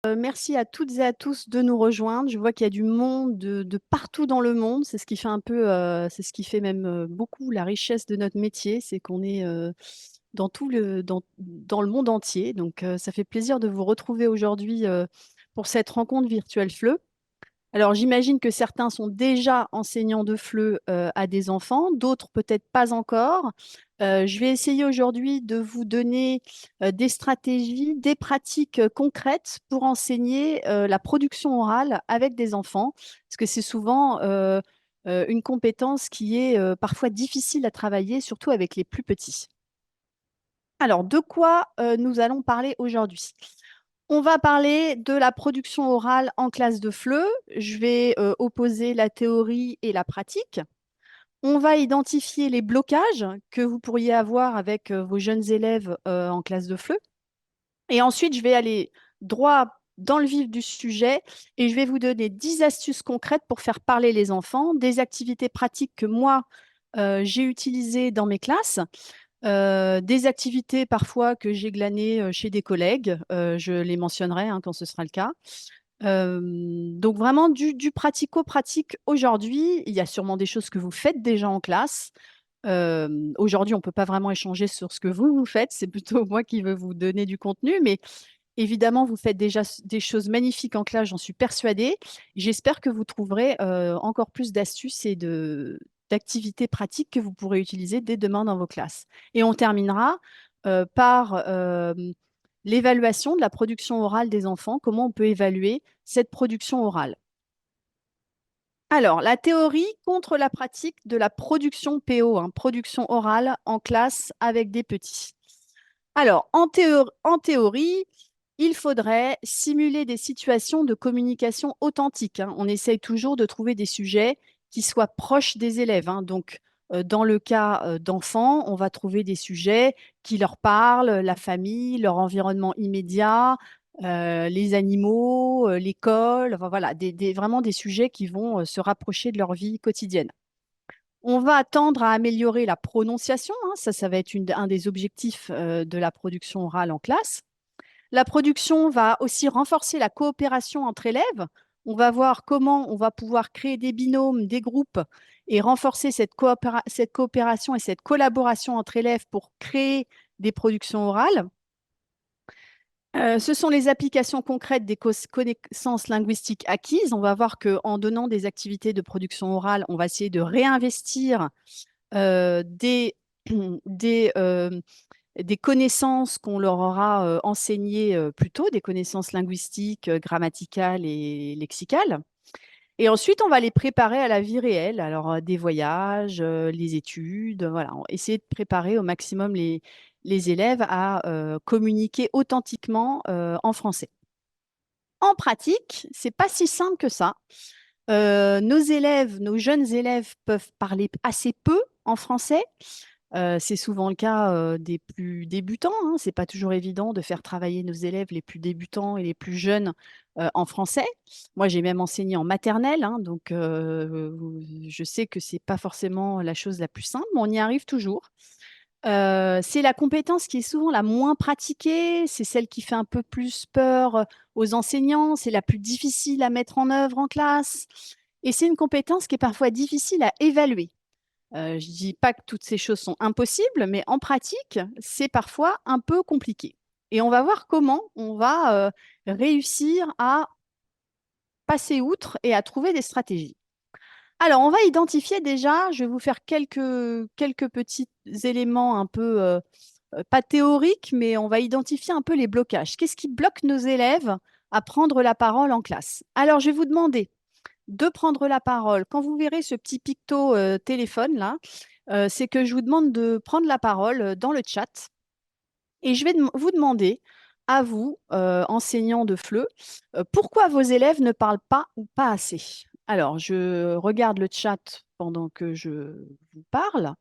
Merci à toutes et à tous de nous rejoindre. Je vois qu'il y a du monde de partout dans le monde. C'est ce qui fait un peu, c'est ce qui fait même beaucoup la richesse de notre métier, c'est qu'on est dans le monde entier. Donc, ça fait plaisir de vous retrouver aujourd'hui pour cette rencontre virtuelle FLE. Alors, j'imagine que certains sont déjà enseignants de FLE à des enfants, d'autres peut-être pas encore. Je vais essayer aujourd'hui de vous donner des stratégies, des pratiques concrètes pour enseigner la production orale avec des enfants, parce que c'est souvent une compétence qui est parfois difficile à travailler, surtout avec les plus petits. Alors, de quoi nous allons parler aujourd'hui? On va parler de la production orale en classe de FLE. Je vais opposer la théorie et la pratique. On va identifier les blocages que vous pourriez avoir avec vos jeunes élèves en classe de FLE. Et ensuite, je vais aller droit dans le vif du sujet et je vais vous donner 10 astuces concrètes pour faire parler les enfants, des activités pratiques que moi, j'ai utilisées dans mes classes, des activités parfois que j'ai glanées chez des collègues. Je les mentionnerai hein, quand ce sera le cas. Donc vraiment du pratico-pratique aujourd'hui. Il y a sûrement des choses que vous faites déjà en classe. Aujourd'hui, on ne peut pas vraiment échanger sur ce que vous faites. C'est plutôt moi qui veux vous donner du contenu. Mais évidemment, vous faites déjà des choses magnifiques en classe, j'en suis persuadée. J'espère que vous trouverez encore plus d'astuces et d'activités pratiques que vous pourrez utiliser dès demain dans vos classes. Et on terminera par l'évaluation de la production orale des enfants, comment on peut évaluer cette production orale. Alors, la théorie contre la pratique de la production PO, hein, production orale en classe avec des petits. Alors, en théorie, il faudrait simuler des situations de communication authentique, hein. On essaye toujours de trouver des sujets qui soient proches des élèves, hein. Donc, dans le cas d'enfants, on va trouver des sujets qui leur parlent, la famille, leur environnement immédiat, les animaux, l'école, enfin, voilà, vraiment des sujets qui vont se rapprocher de leur vie quotidienne. On va tendre à améliorer la prononciation, hein, ça va être un des objectifs de la production orale en classe. La production va aussi renforcer la coopération entre élèves. On va voir comment on va pouvoir créer des binômes, des groupes et renforcer cette coopération et cette collaboration entre élèves pour créer des productions orales. Ce sont les applications concrètes des connaissances linguistiques acquises. On va voir qu'en donnant des activités de production orale, on va essayer de réinvestir des, des, des connaissances qu'on leur aura enseignées plus tôt, des connaissances linguistiques, grammaticales et lexicales. Et ensuite, on va les préparer à la vie réelle, alors des voyages, les études, voilà, essayer de préparer au maximum les élèves à communiquer authentiquement en français. En pratique, c'est pas si simple que ça. Nos élèves, nos jeunes élèves peuvent parler assez peu en français. C'est souvent le cas des plus débutants, hein. C'est pas toujours évident de faire travailler nos élèves les plus débutants et les plus jeunes en français. Moi, j'ai même enseigné en maternelle, hein, donc je sais que c'est pas forcément la chose la plus simple, mais on y arrive toujours. C'est la compétence qui est souvent la moins pratiquée, c'est celle qui fait un peu plus peur aux enseignants, c'est la plus difficile à mettre en œuvre en classe, et c'est une compétence qui est parfois difficile à évaluer. Je ne dis pas que toutes ces choses sont impossibles, mais en pratique, c'est parfois un peu compliqué. Et on va voir comment on va réussir à passer outre et à trouver des stratégies. Alors, on va identifier déjà, je vais vous faire quelques petits éléments un peu, pas théoriques, mais on va identifier un peu les blocages. Qu'est-ce qui bloque nos élèves à prendre la parole en classe? Alors, je vais vous demander de prendre la parole. Quand vous verrez ce petit picto téléphone là, c'est que je vous demande de prendre la parole dans le chat et je vais vous demander à vous, enseignants de FLE, pourquoi vos élèves ne parlent pas ou pas assez. Alors, je regarde le chat pendant que je vous parle.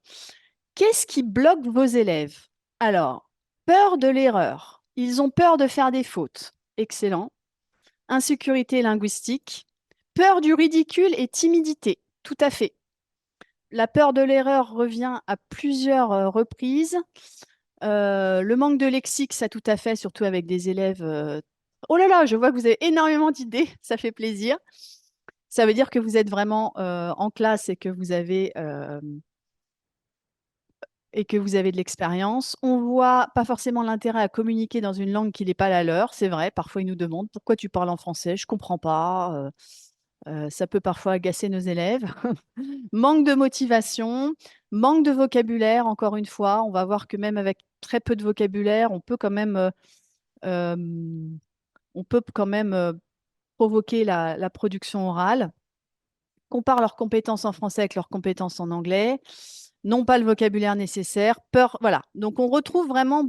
Qu'est-ce qui bloque vos élèves? Alors, peur de l'erreur. Ils ont peur de faire des fautes. Excellent. Insécurité linguistique. Peur du ridicule et timidité. Tout à fait. La peur de l'erreur revient à plusieurs reprises. Le manque de lexique, ça tout à fait, surtout avec des élèves Oh là là, je vois que vous avez énormément d'idées, ça fait plaisir. Ça veut dire que vous êtes vraiment en classe et que vous avez de l'expérience. On voit pas forcément l'intérêt à communiquer dans une langue qui n'est pas la leur. C'est vrai, parfois ils nous demandent pourquoi tu parles en français, je comprends pas. Ça peut parfois agacer nos élèves. Manque de motivation, manque de vocabulaire, encore une fois. On va voir que même avec très peu de vocabulaire, euh, on peut quand même provoquer la production orale. Compare leurs compétences en français avec leurs compétences en anglais, n'ont pas le vocabulaire nécessaire, peur, voilà. Donc on retrouve vraiment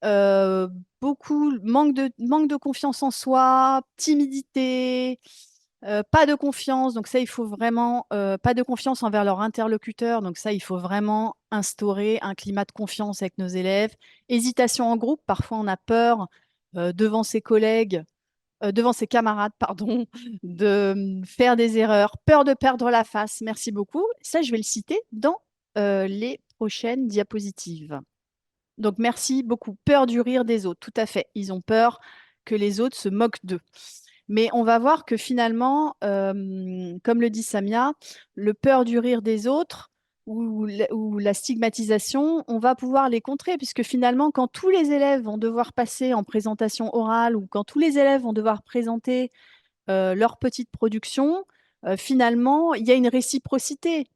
euh, beaucoup manque de confiance en soi, timidité, pas de confiance. Donc ça, il faut vraiment pas de confiance envers leur interlocuteur. Donc ça, il faut vraiment instaurer un climat de confiance avec nos élèves. Hésitation en groupe, parfois on a peur devant ses collègues devant ses camarades, pardon, de faire des erreurs, peur de perdre la face. Merci beaucoup. Ça, je vais le citer dans les prochaines diapositives. Donc, merci beaucoup. Peur du rire des autres, tout à fait. Ils ont peur que les autres se moquent d'eux. Mais on va voir que finalement, comme le dit Samia, le peur du rire des autres ou la stigmatisation, on va pouvoir les contrer, puisque finalement, quand tous les élèves vont devoir passer en présentation orale ou quand tous les élèves vont devoir présenter leur petite production, finalement, il y a une réciprocité.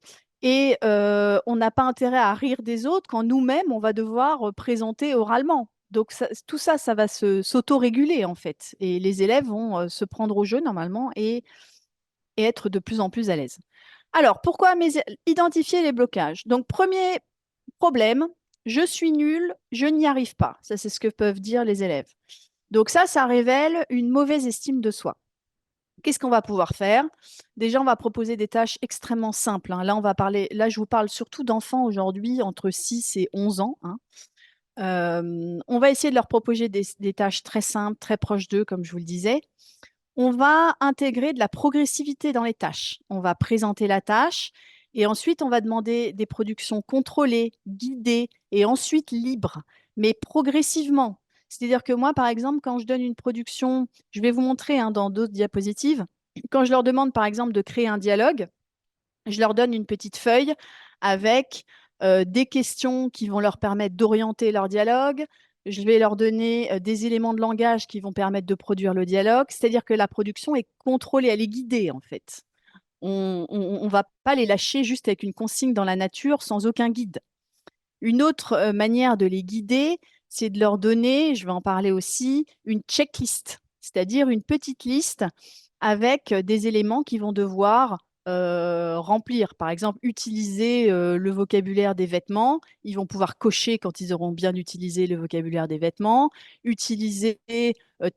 Et on n'a pas intérêt à rire des autres quand nous-mêmes, on va devoir présenter oralement. Donc tout ça, ça va s'auto-réguler en fait. Et les élèves vont se prendre au jeu normalement et être de plus en plus à l'aise. Alors, pourquoi identifier les blocages? Donc, premier problème, je suis nul, je n'y arrive pas. Ça, c'est ce que peuvent dire les élèves. Donc ça révèle une mauvaise estime de soi. Qu'est-ce qu'on va pouvoir faire? Déjà, on va proposer des tâches extrêmement simples, hein. Là, je vous parle surtout d'enfants aujourd'hui entre 6 et 11 ans, hein. On va essayer de leur proposer des tâches très simples, très proches d'eux, comme je vous le disais. On va intégrer de la progressivité dans les tâches. On va présenter la tâche et ensuite on va demander des productions contrôlées, guidées et ensuite libres, mais progressivement. C'est-à-dire que moi, par exemple, quand je donne une production, je vais vous montrer hein, dans d'autres diapositives, quand je leur demande par exemple de créer un dialogue, je leur donne une petite feuille avec des questions qui vont leur permettre d'orienter leur dialogue. Je vais leur donner des éléments de langage qui vont permettre de produire le dialogue. C'est-à-dire que la production est contrôlée, elle est guidée en fait. On ne va pas les lâcher juste avec une consigne dans la nature sans aucun guide. Une autre manière de les guider, c'est de leur donner, je vais en parler aussi, une checklist, c'est-à-dire une petite liste avec des éléments qu'ils vont devoir remplir. Par exemple, utiliser le vocabulaire des vêtements. Ils vont pouvoir cocher quand ils auront bien utilisé le vocabulaire des vêtements. Utiliser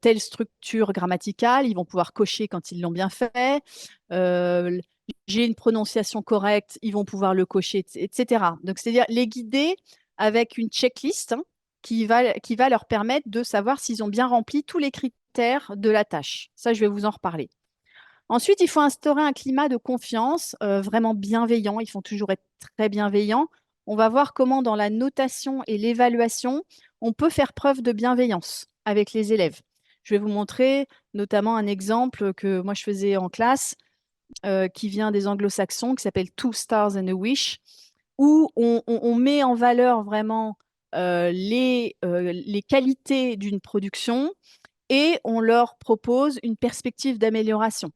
telle structure grammaticale. Ils vont pouvoir cocher quand ils l'ont bien fait. Euh, j'ai une prononciation correcte, ils vont pouvoir le cocher, etc. Donc, c'est-à-dire les guider avec une checklist hein, qui va leur permettre de savoir s'ils ont bien rempli tous les critères de la tâche. Ça, je vais vous en reparler. Ensuite, il faut instaurer un climat de confiance vraiment bienveillant. Ils font toujours être très bienveillants. On va voir comment dans la notation et l'évaluation, on peut faire preuve de bienveillance avec les élèves. Je vais vous montrer notamment un exemple que moi je faisais en classe qui vient des anglo-saxons, qui s'appelle Two Stars and a Wish, où on met en valeur vraiment les qualités d'une production et on leur propose une perspective d'amélioration.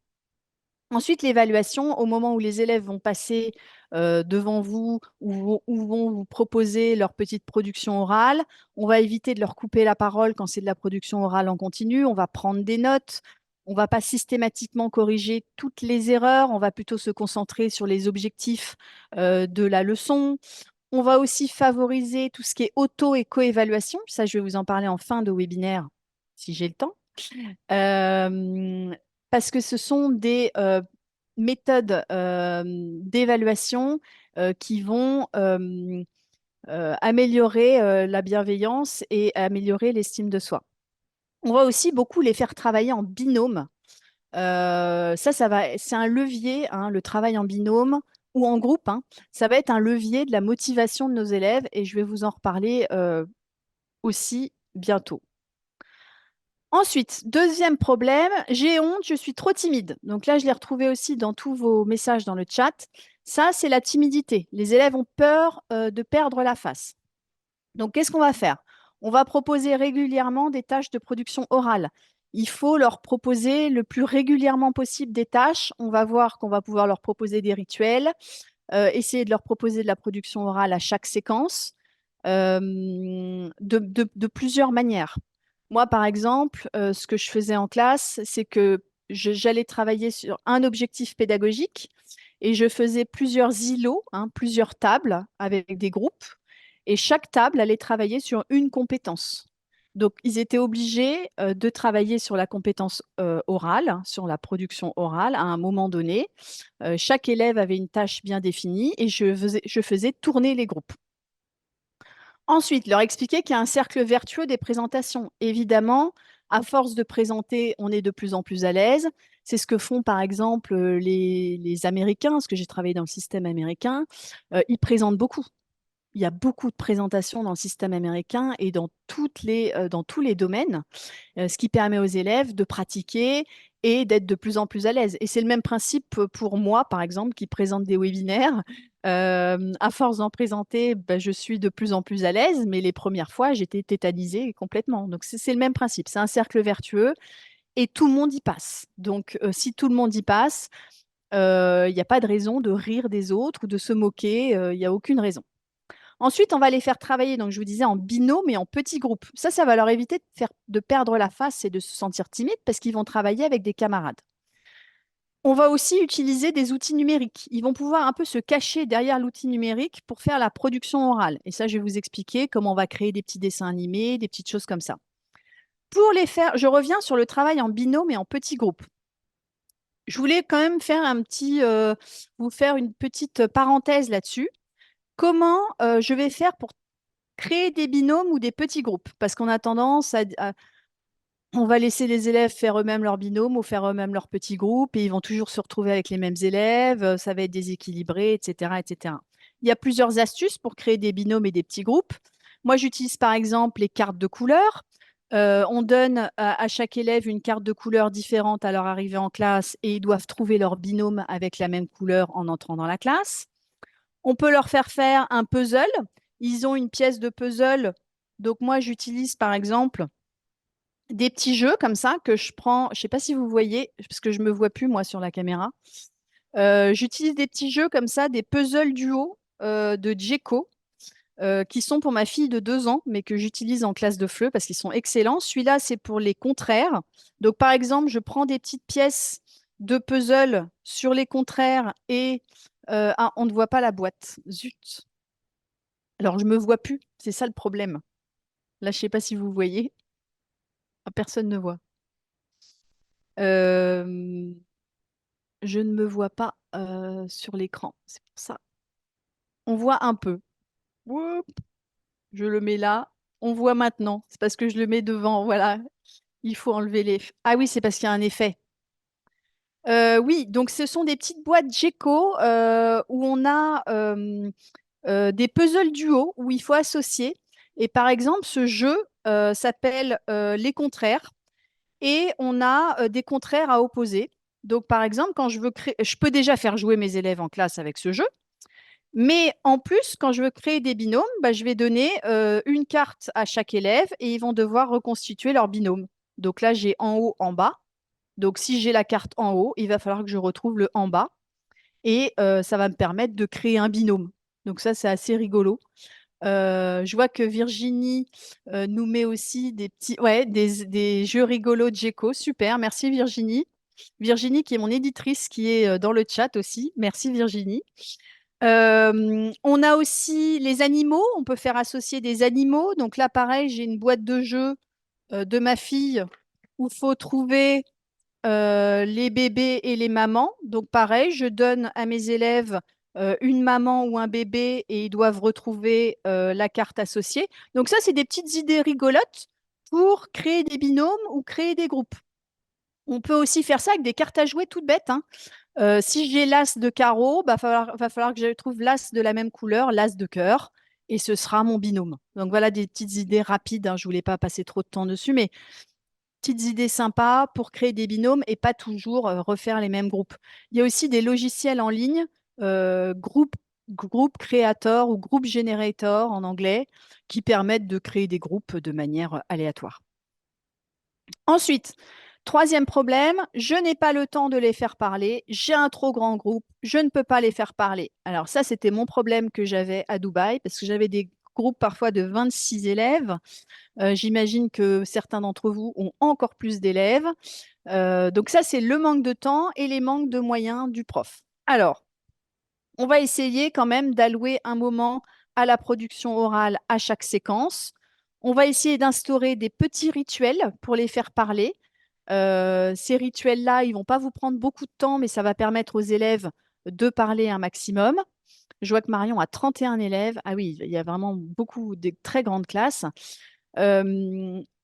Ensuite, l'évaluation, au moment où les élèves vont passer devant vous ou vont vous proposer leur petite production orale, on va éviter de leur couper la parole quand c'est de la production orale en continu, on va prendre des notes, on ne va pas systématiquement corriger toutes les erreurs, on va plutôt se concentrer sur les objectifs de la leçon. On va aussi favoriser tout ce qui est auto et coévaluation, ça je vais vous en parler en fin de webinaire si j'ai le temps. Euh, Parce que ce sont des méthodes d'évaluation qui vont améliorer la bienveillance et améliorer l'estime de soi. On va aussi beaucoup les faire travailler en binôme. C'est un levier, hein, le travail en binôme ou en groupe, hein, ça va être un levier de la motivation de nos élèves et je vais vous en reparler aussi bientôt. Ensuite, deuxième problème, j'ai honte, je suis trop timide. Donc là, je l'ai retrouvé aussi dans tous vos messages dans le chat. Ça, c'est la timidité. Les élèves ont peur de perdre la face. Donc, qu'est-ce qu'on va faire? On va proposer régulièrement des tâches de production orale. Il faut leur proposer le plus régulièrement possible des tâches. On va voir qu'on va pouvoir leur proposer des rituels, essayer de leur proposer de la production orale à chaque séquence, de plusieurs manières. Moi, par exemple, ce que je faisais en classe, c'est que j'allais travailler sur un objectif pédagogique et je faisais plusieurs îlots, hein, plusieurs tables avec des groupes, et chaque table allait travailler sur une compétence. Donc, ils étaient obligés de travailler sur la compétence orale, hein, sur la production orale à un moment donné. Chaque élève avait une tâche bien définie et je faisais tourner les groupes. Ensuite, leur expliquer qu'il y a un cercle vertueux des présentations. Évidemment, à force de présenter, on est de plus en plus à l'aise. C'est ce que font par exemple les Américains, parce que j'ai travaillé dans le système américain. Ils présentent beaucoup. Il y a beaucoup de présentations dans le système américain et dans tous les domaines, ce qui permet aux élèves de pratiquer et d'être de plus en plus à l'aise. Et c'est le même principe pour moi, par exemple, qui présente des webinaires. À force d'en présenter, ben, je suis de plus en plus à l'aise, mais les premières fois, j'étais tétanisée complètement. Donc, c'est le même principe. C'est un cercle vertueux et tout le monde y passe. Donc, si tout le monde y passe, il n'y a pas de raison de rire des autres ou de se moquer. Il n'y a aucune raison. Ensuite, on va les faire travailler, donc je vous disais, en binôme et en petits groupes. Ça va leur éviter de perdre la face et de se sentir timide parce qu'ils vont travailler avec des camarades. On va aussi utiliser des outils numériques. Ils vont pouvoir un peu se cacher derrière l'outil numérique pour faire la production orale. Et ça, je vais vous expliquer comment on va créer des petits dessins animés, des petites choses comme ça. Pour les faire, je reviens sur le travail en binôme et en petits groupes. Je voulais quand même faire vous faire une petite parenthèse là-dessus. Comment je vais faire pour créer des binômes ou des petits groupes, parce qu'on a tendance on va laisser les élèves faire eux-mêmes leurs binômes ou faire eux-mêmes leurs petits groupes et ils vont toujours se retrouver avec les mêmes élèves, ça va être déséquilibré, etc., etc. Il y a plusieurs astuces pour créer des binômes et des petits groupes. Moi, j'utilise par exemple les cartes de couleurs. On donne à chaque élève une carte de couleur différente à leur arrivée en classe et ils doivent trouver leur binôme avec la même couleur en entrant dans la classe. On peut leur faire un puzzle. Ils ont une pièce de puzzle. Donc moi, j'utilise par exemple des petits jeux comme ça que je prends. Je ne sais pas si vous voyez, parce que je ne me vois plus moi sur la caméra. J'utilise des petits jeux comme ça, des puzzles duo de Djeko, qui sont pour ma fille de 2 ans, mais que j'utilise en classe de FLE parce qu'ils sont excellents. Celui-là, c'est pour les contraires. Donc par exemple, je prends des petites pièces de puzzle sur les contraires et ah, on ne voit pas la boîte. Zut. Alors, je me vois plus. C'est ça le problème. Là, je sais pas si vous voyez. Ah, personne ne voit. Euh, je ne me vois pas sur l'écran. C'est pour ça. On voit un peu. Oup, je le mets là. On voit maintenant. C'est parce que je le mets devant. Voilà. Il faut enlever les. Ah oui, c'est parce qu'il y a un effet. Oui, donc ce sont des petites boîtes Gecko où on a des puzzles duo où il faut associer. Et par exemple, ce jeu s'appelle Les contraires et on a des contraires à opposer. Donc, par exemple, quand je veux créer, je peux déjà faire jouer mes élèves en classe avec ce jeu, mais en plus, quand je veux créer des binômes, bah, je vais donner une carte à chaque élève et ils vont devoir reconstituer leur binôme. Donc là, j'ai en haut, en bas. Donc, si j'ai la carte en haut, il va falloir que je retrouve le en bas et ça va me permettre de créer un binôme. Donc ça, c'est assez rigolo. Je vois que Virginie nous met aussi des jeux rigolos de Gecko. Super, merci Virginie. Virginie qui est mon éditrice, qui est dans le chat aussi. Merci Virginie. On a aussi les animaux. On peut faire associer des animaux. Donc là, pareil, j'ai une boîte de jeux de ma fille où il faut trouver les bébés et les mamans. Donc pareil, je donne à mes élèves une maman ou un bébé et ils doivent retrouver la carte associée. Donc ça, c'est des petites idées rigolotes pour créer des binômes ou créer des groupes. On peut aussi faire ça avec des cartes à jouer toutes bêtes, hein. Si j'ai l'as de carreau, bah, va falloir que je trouve l'as de la même couleur, l'as de cœur, et ce sera mon binôme. Donc voilà des petites idées rapides, hein. Je ne voulais pas passer trop de temps dessus, mais petites idées sympas pour créer des binômes et pas toujours refaire les mêmes groupes. Il y a aussi des logiciels en ligne, groupe Creator ou Group Generator en anglais, qui permettent de créer des groupes de manière aléatoire. Ensuite, troisième problème, je n'ai pas le temps de les faire parler, j'ai un trop grand groupe, je ne peux pas les faire parler. Alors ça, c'était mon problème que j'avais à Dubaï, parce que j'avais des groupes parfois de 26 élèves. J'imagine que certains d'entre vous ont encore plus d'élèves. Donc ça, c'est le manque de temps et les manques de moyens du prof. Alors, on va essayer quand même d'allouer un moment à la production orale à chaque séquence. On va essayer d'instaurer des petits rituels pour les faire parler. Ces rituels-là, ils ne vont pas vous prendre beaucoup de temps, mais ça va permettre aux élèves de parler un maximum. Je vois que Marion a 31 élèves. Ah oui, il y a vraiment beaucoup de très grandes classes.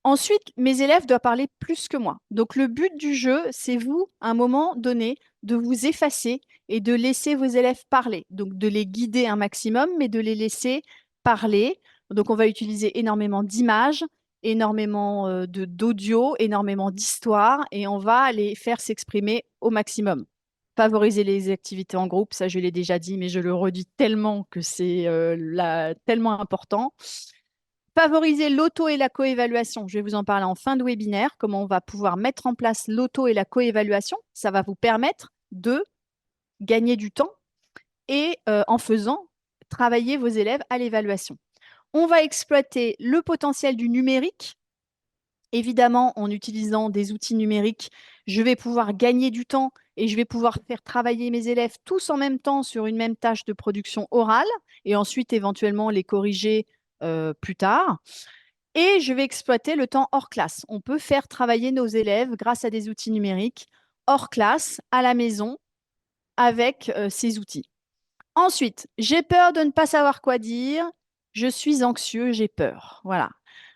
Ensuite, mes élèves doivent parler plus que moi. Donc, le but du jeu, c'est vous, à un moment donné, de vous effacer et de laisser vos élèves parler. Donc, de les guider un maximum, mais de les laisser parler. Donc, on va utiliser énormément d'images, énormément d'audio, énormément d'histoires, et on va les faire s'exprimer au maximum. Favoriser les activités en groupe, ça je l'ai déjà dit, mais je le redis tellement que c'est tellement important. Favoriser l'auto et la coévaluation. Je vais vous en parler en fin de webinaire, comment on va pouvoir mettre en place l'auto et la coévaluation. Ça va vous permettre de gagner du temps et en faisant travailler vos élèves à l'évaluation. On va exploiter le potentiel du numérique. Évidemment, en utilisant des outils numériques, je vais pouvoir gagner du temps et je vais pouvoir faire travailler mes élèves tous en même temps sur une même tâche de production orale et ensuite éventuellement les corriger plus tard. Et je vais exploiter le temps hors classe. On peut faire travailler nos élèves grâce à des outils numériques hors classe, à la maison, avec ces outils. Ensuite, j'ai peur de ne pas savoir quoi dire. Je suis anxieux, j'ai peur. Voilà.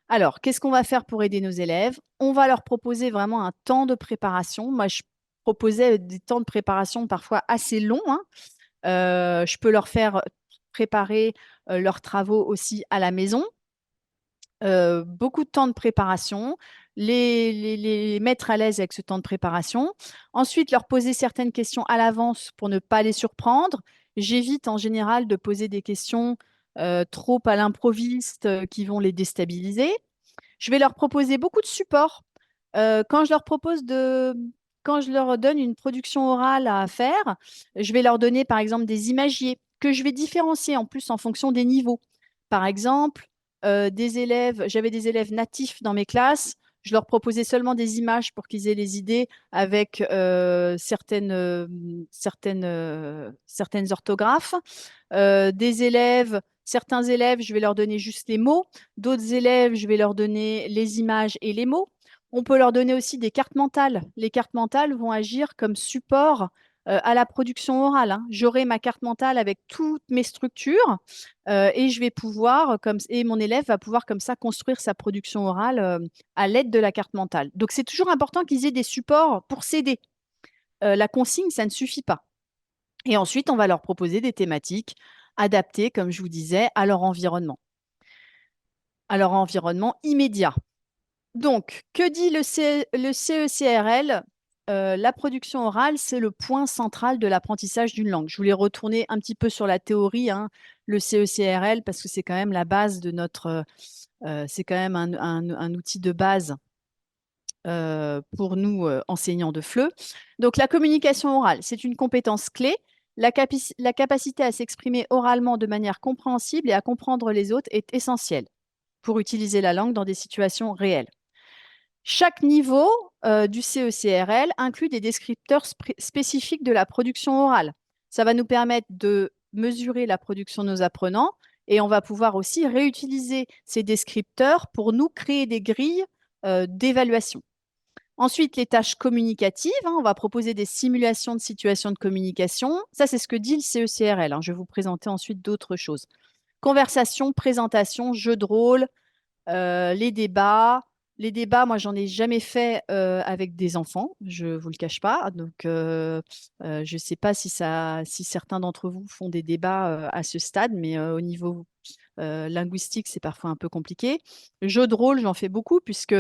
Alors, qu'est-ce qu'on va faire pour aider nos élèves? On va leur proposer vraiment un temps de préparation. Moi, je proposais des temps de préparation parfois assez longs, hein. Je peux leur faire préparer leurs travaux aussi à la maison. Beaucoup de temps de préparation, les mettre à l'aise avec ce temps de préparation. Ensuite, leur poser certaines questions à l'avance pour ne pas les surprendre. J'évite en général de poser des questions trop à l'improviste qui vont les déstabiliser. Je vais leur proposer beaucoup de support. Quand je leur propose quand je leur donne une production orale à faire, je vais leur donner par exemple des imagiers que je vais différencier en plus en fonction des niveaux. Par exemple, j'avais des élèves natifs dans mes classes. Je leur proposais seulement des images pour qu'ils aient les idées avec certaines orthographes. Certains élèves, je vais leur donner juste les mots. D'autres élèves, je vais leur donner les images et les mots. On peut leur donner aussi des cartes mentales. Les cartes mentales vont agir comme support à la production orale, hein. J'aurai ma carte mentale avec toutes mes structures et je vais pouvoir, et mon élève va pouvoir comme ça construire sa production orale à l'aide de la carte mentale. Donc c'est toujours important qu'ils aient des supports pour s'aider. La consigne, ça ne suffit pas. Et ensuite, on va leur proposer des thématiques adaptées, comme je vous disais, à leur environnement immédiat. Donc, que dit le CECRL? La production orale, c'est le point central de l'apprentissage d'une langue. Je voulais retourner un petit peu sur la théorie, hein, le CECRL, parce que c'est quand même la base de c'est quand même un outil de base pour nous, enseignants de FLE. Donc, la communication orale, c'est une compétence clé. La capacité à s'exprimer oralement de manière compréhensible et à comprendre les autres est essentielle pour utiliser la langue dans des situations réelles. Chaque niveau du CECRL inclut des descripteurs spécifiques de la production orale. Ça va nous permettre de mesurer la production de nos apprenants et on va pouvoir aussi réutiliser ces descripteurs pour nous créer des grilles d'évaluation. Ensuite, les tâches communicatives, hein, on va proposer des simulations de situations de communication. Ça, c'est ce que dit le CECRL, hein. Je vais vous présenter ensuite d'autres choses. Conversation, présentation, jeu de rôle, les débats. Les débats, moi, j'en ai jamais fait avec des enfants, je ne vous le cache pas. Donc, je ne sais pas si certains d'entre vous font des débats à ce stade, mais au niveau linguistique, c'est parfois un peu compliqué. Jeu de rôle, j'en fais beaucoup puisque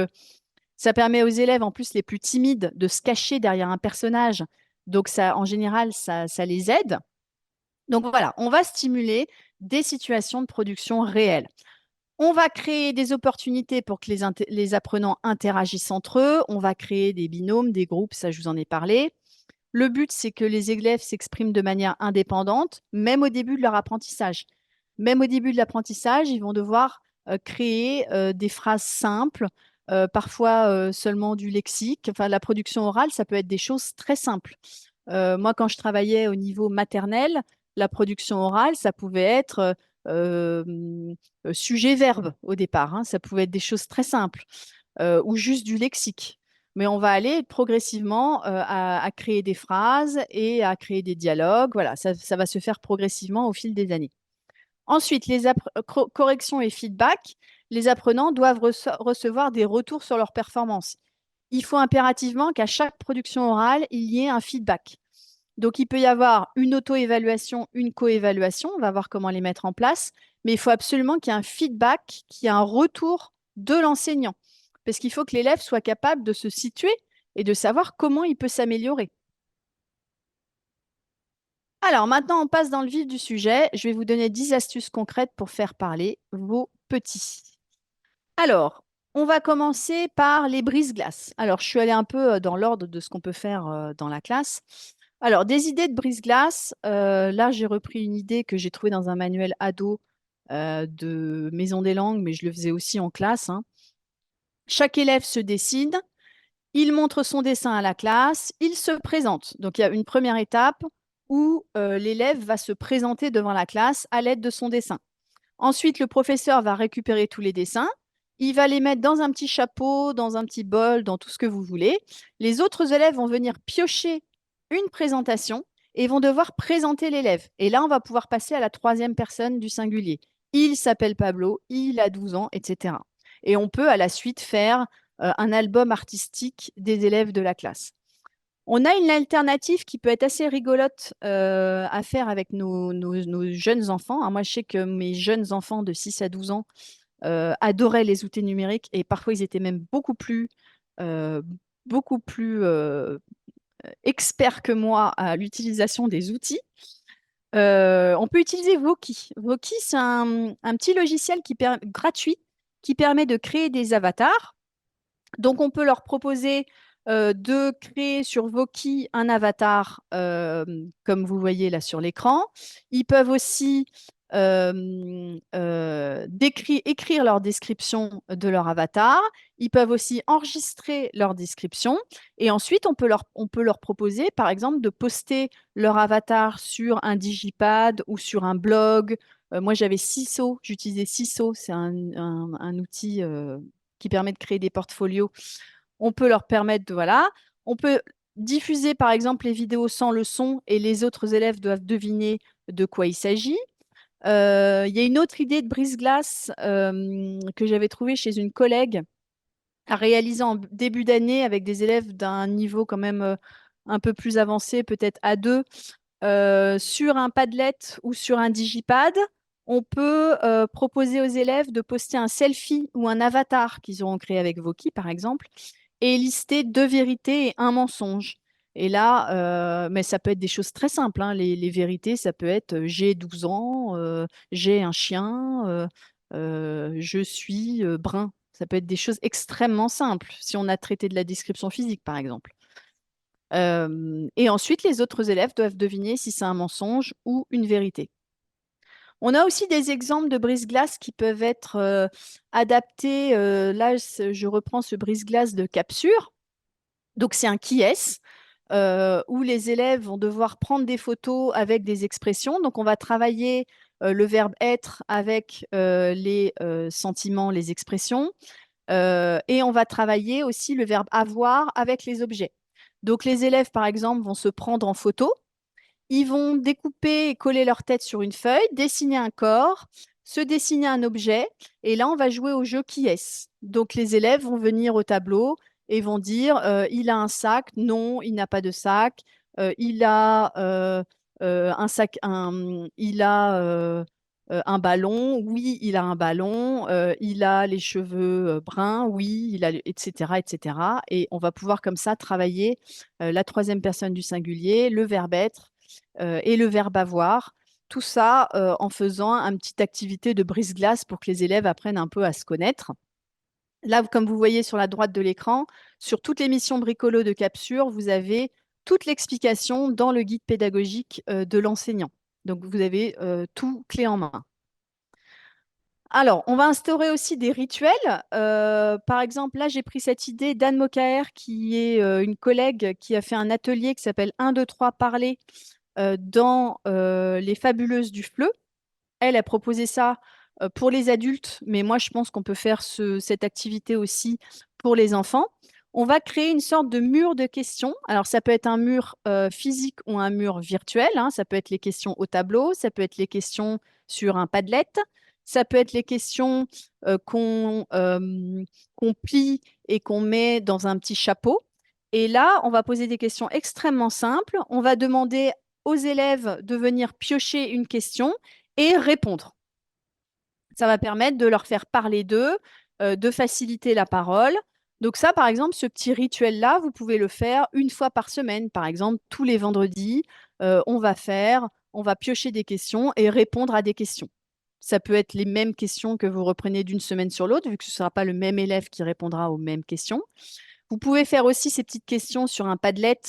Ça permet aux élèves, en plus les plus timides, de se cacher derrière un personnage. Donc, ça, en général, ça les aide. Donc voilà, on va stimuler des situations de production réelles. On va créer des opportunités pour que les apprenants interagissent entre eux. On va créer des binômes, des groupes, ça je vous en ai parlé. Le but, c'est que les élèves s'expriment de manière indépendante, même au début de leur apprentissage. Même au début de l'apprentissage, ils vont devoir créer des phrases simples, parfois seulement du lexique. Enfin, la production orale, ça peut être des choses très simples. Moi, quand je travaillais au niveau maternel, la production orale, ça pouvait être sujet-verbe au départ, hein. Ça pouvait être des choses très simples ou juste du lexique. Mais on va aller progressivement à créer des phrases et à créer des dialogues. Voilà, ça va se faire progressivement au fil des années. Ensuite, corrections et feedback, les apprenants doivent recevoir des retours sur leur performance. Il faut impérativement qu'à chaque production orale, il y ait un feedback. Donc, il peut y avoir une auto-évaluation, une co-évaluation. On va voir comment les mettre en place. Mais il faut absolument qu'il y ait un feedback, qu'il y ait un retour de l'enseignant. Parce qu'il faut que l'élève soit capable de se situer et de savoir comment il peut s'améliorer. Alors, maintenant, on passe dans le vif du sujet. Je vais vous donner 10 astuces concrètes pour faire parler vos petits. Alors, on va commencer par les brise-glaces. Alors, je suis allée un peu dans l'ordre de ce qu'on peut faire dans la classe. Alors, des idées de brise-glace. Là, j'ai repris une idée que j'ai trouvée dans un manuel ado de Maison des langues, mais je le faisais aussi en classe, hein. Chaque élève se décide, il montre son dessin à la classe, il se présente. Donc, il y a une première étape où l'élève va se présenter devant la classe à l'aide de son dessin. Ensuite, le professeur va récupérer tous les dessins. Il va les mettre dans un petit chapeau, dans un petit bol, dans tout ce que vous voulez. Les autres élèves vont venir piocher une présentation et vont devoir présenter l'élève. Et là, on va pouvoir passer à la troisième personne du singulier. Il s'appelle Pablo, il a 12 ans, etc. Et on peut à la suite faire un album artistique des élèves de la classe. On a une alternative qui peut être assez rigolote à faire avec nos jeunes enfants, hein. Moi, je sais que mes jeunes enfants de 6 à 12 ans adoraient les outils numériques et parfois ils étaient même euh, beaucoup plus experts que moi à l'utilisation des outils. On peut utiliser Voki. Voki, c'est un petit logiciel gratuit qui permet de créer des avatars. Donc, on peut leur proposer de créer sur Voki un avatar, comme vous voyez là sur l'écran. Ils peuvent aussi écrire leur description de leur avatar. Ils peuvent aussi enregistrer leur description. Et ensuite, on peut leur proposer, par exemple, de poster leur avatar sur un digipad ou sur un blog. Moi, j'avais Siso, j'utilisais Siso, c'est un outil qui permet de créer des portfolios. On peut leur permettre de, voilà, on peut diffuser par exemple les vidéos sans le son et les autres élèves doivent deviner de quoi il s'agit. Il y a une autre idée de brise-glace que j'avais trouvée chez une collègue à réaliser en début d'année avec des élèves d'un niveau quand même un peu plus avancé, peut-être A2, sur un Padlet ou sur un digipad. On peut proposer aux élèves de poster un selfie ou un avatar qu'ils auront créé avec Voki, par exemple, et lister deux vérités et un mensonge. Et là, mais ça peut être des choses très simples, hein. Les vérités, ça peut être j'ai 12 ans, j'ai un chien, je suis brun. Ça peut être des choses extrêmement simples si on a traité de la description physique, par exemple. Et ensuite, les autres élèves doivent deviner si c'est un mensonge ou une vérité. On a aussi des exemples de brise-glace qui peuvent être adaptés. Là, je reprends ce brise-glace de Capsure. Donc, c'est un qui est où les élèves vont devoir prendre des photos avec des expressions. Donc, on va travailler le verbe être avec les sentiments, les expressions. Et on va travailler aussi le verbe avoir avec les objets. Donc, les élèves, par exemple, vont se prendre en photo. Ils vont découper et coller leur tête sur une feuille, dessiner un corps, se dessiner un objet. Et là, on va jouer au jeu qui est-ce. Donc, les élèves vont venir au tableau et vont dire il a un sac, non, il n'a pas de sac. Il a un sac, il a un ballon, oui, il a un ballon, il a les cheveux bruns, oui, etc., etc. Et on va pouvoir comme ça travailler la troisième personne du singulier, le verbe être et le verbe avoir. Tout ça en faisant une petite activité de brise-glace pour que les élèves apprennent un peu à se connaître. Là, comme vous voyez sur la droite de l'écran, sur toutes les missions bricolo de Capsure, vous avez toute l'explication dans le guide pédagogique de l'enseignant. Donc, vous avez tout clé en main. Alors, on va instaurer aussi des rituels. Par exemple, là, j'ai pris cette idée d'Anne Mokaer, qui est une collègue qui a fait un atelier qui s'appelle 1, 2, 3, parler dans Les Fabuleuses du FLE. Elle a proposé ça pour les adultes, mais moi, je pense qu'on peut faire cette activité aussi pour les enfants. On va créer une sorte de mur de questions. Alors, ça peut être un mur physique ou un mur virtuel, hein. Ça peut être les questions au tableau, ça peut être les questions sur un Padlet, ça peut être les questions qu'on plie et qu'on met dans un petit chapeau. Et là, on va poser des questions extrêmement simples. On va demander aux élèves de venir piocher une question et répondre. Ça va permettre de leur faire parler d'eux, de faciliter la parole. Donc ça, par exemple, ce petit rituel-là, vous pouvez le faire une fois par semaine. Par exemple, tous les vendredis, on va piocher des questions et répondre à des questions. Ça peut être les mêmes questions que vous reprenez d'une semaine sur l'autre, vu que ce ne sera pas le même élève qui répondra aux mêmes questions. Vous pouvez faire aussi ces petites questions sur un Padlet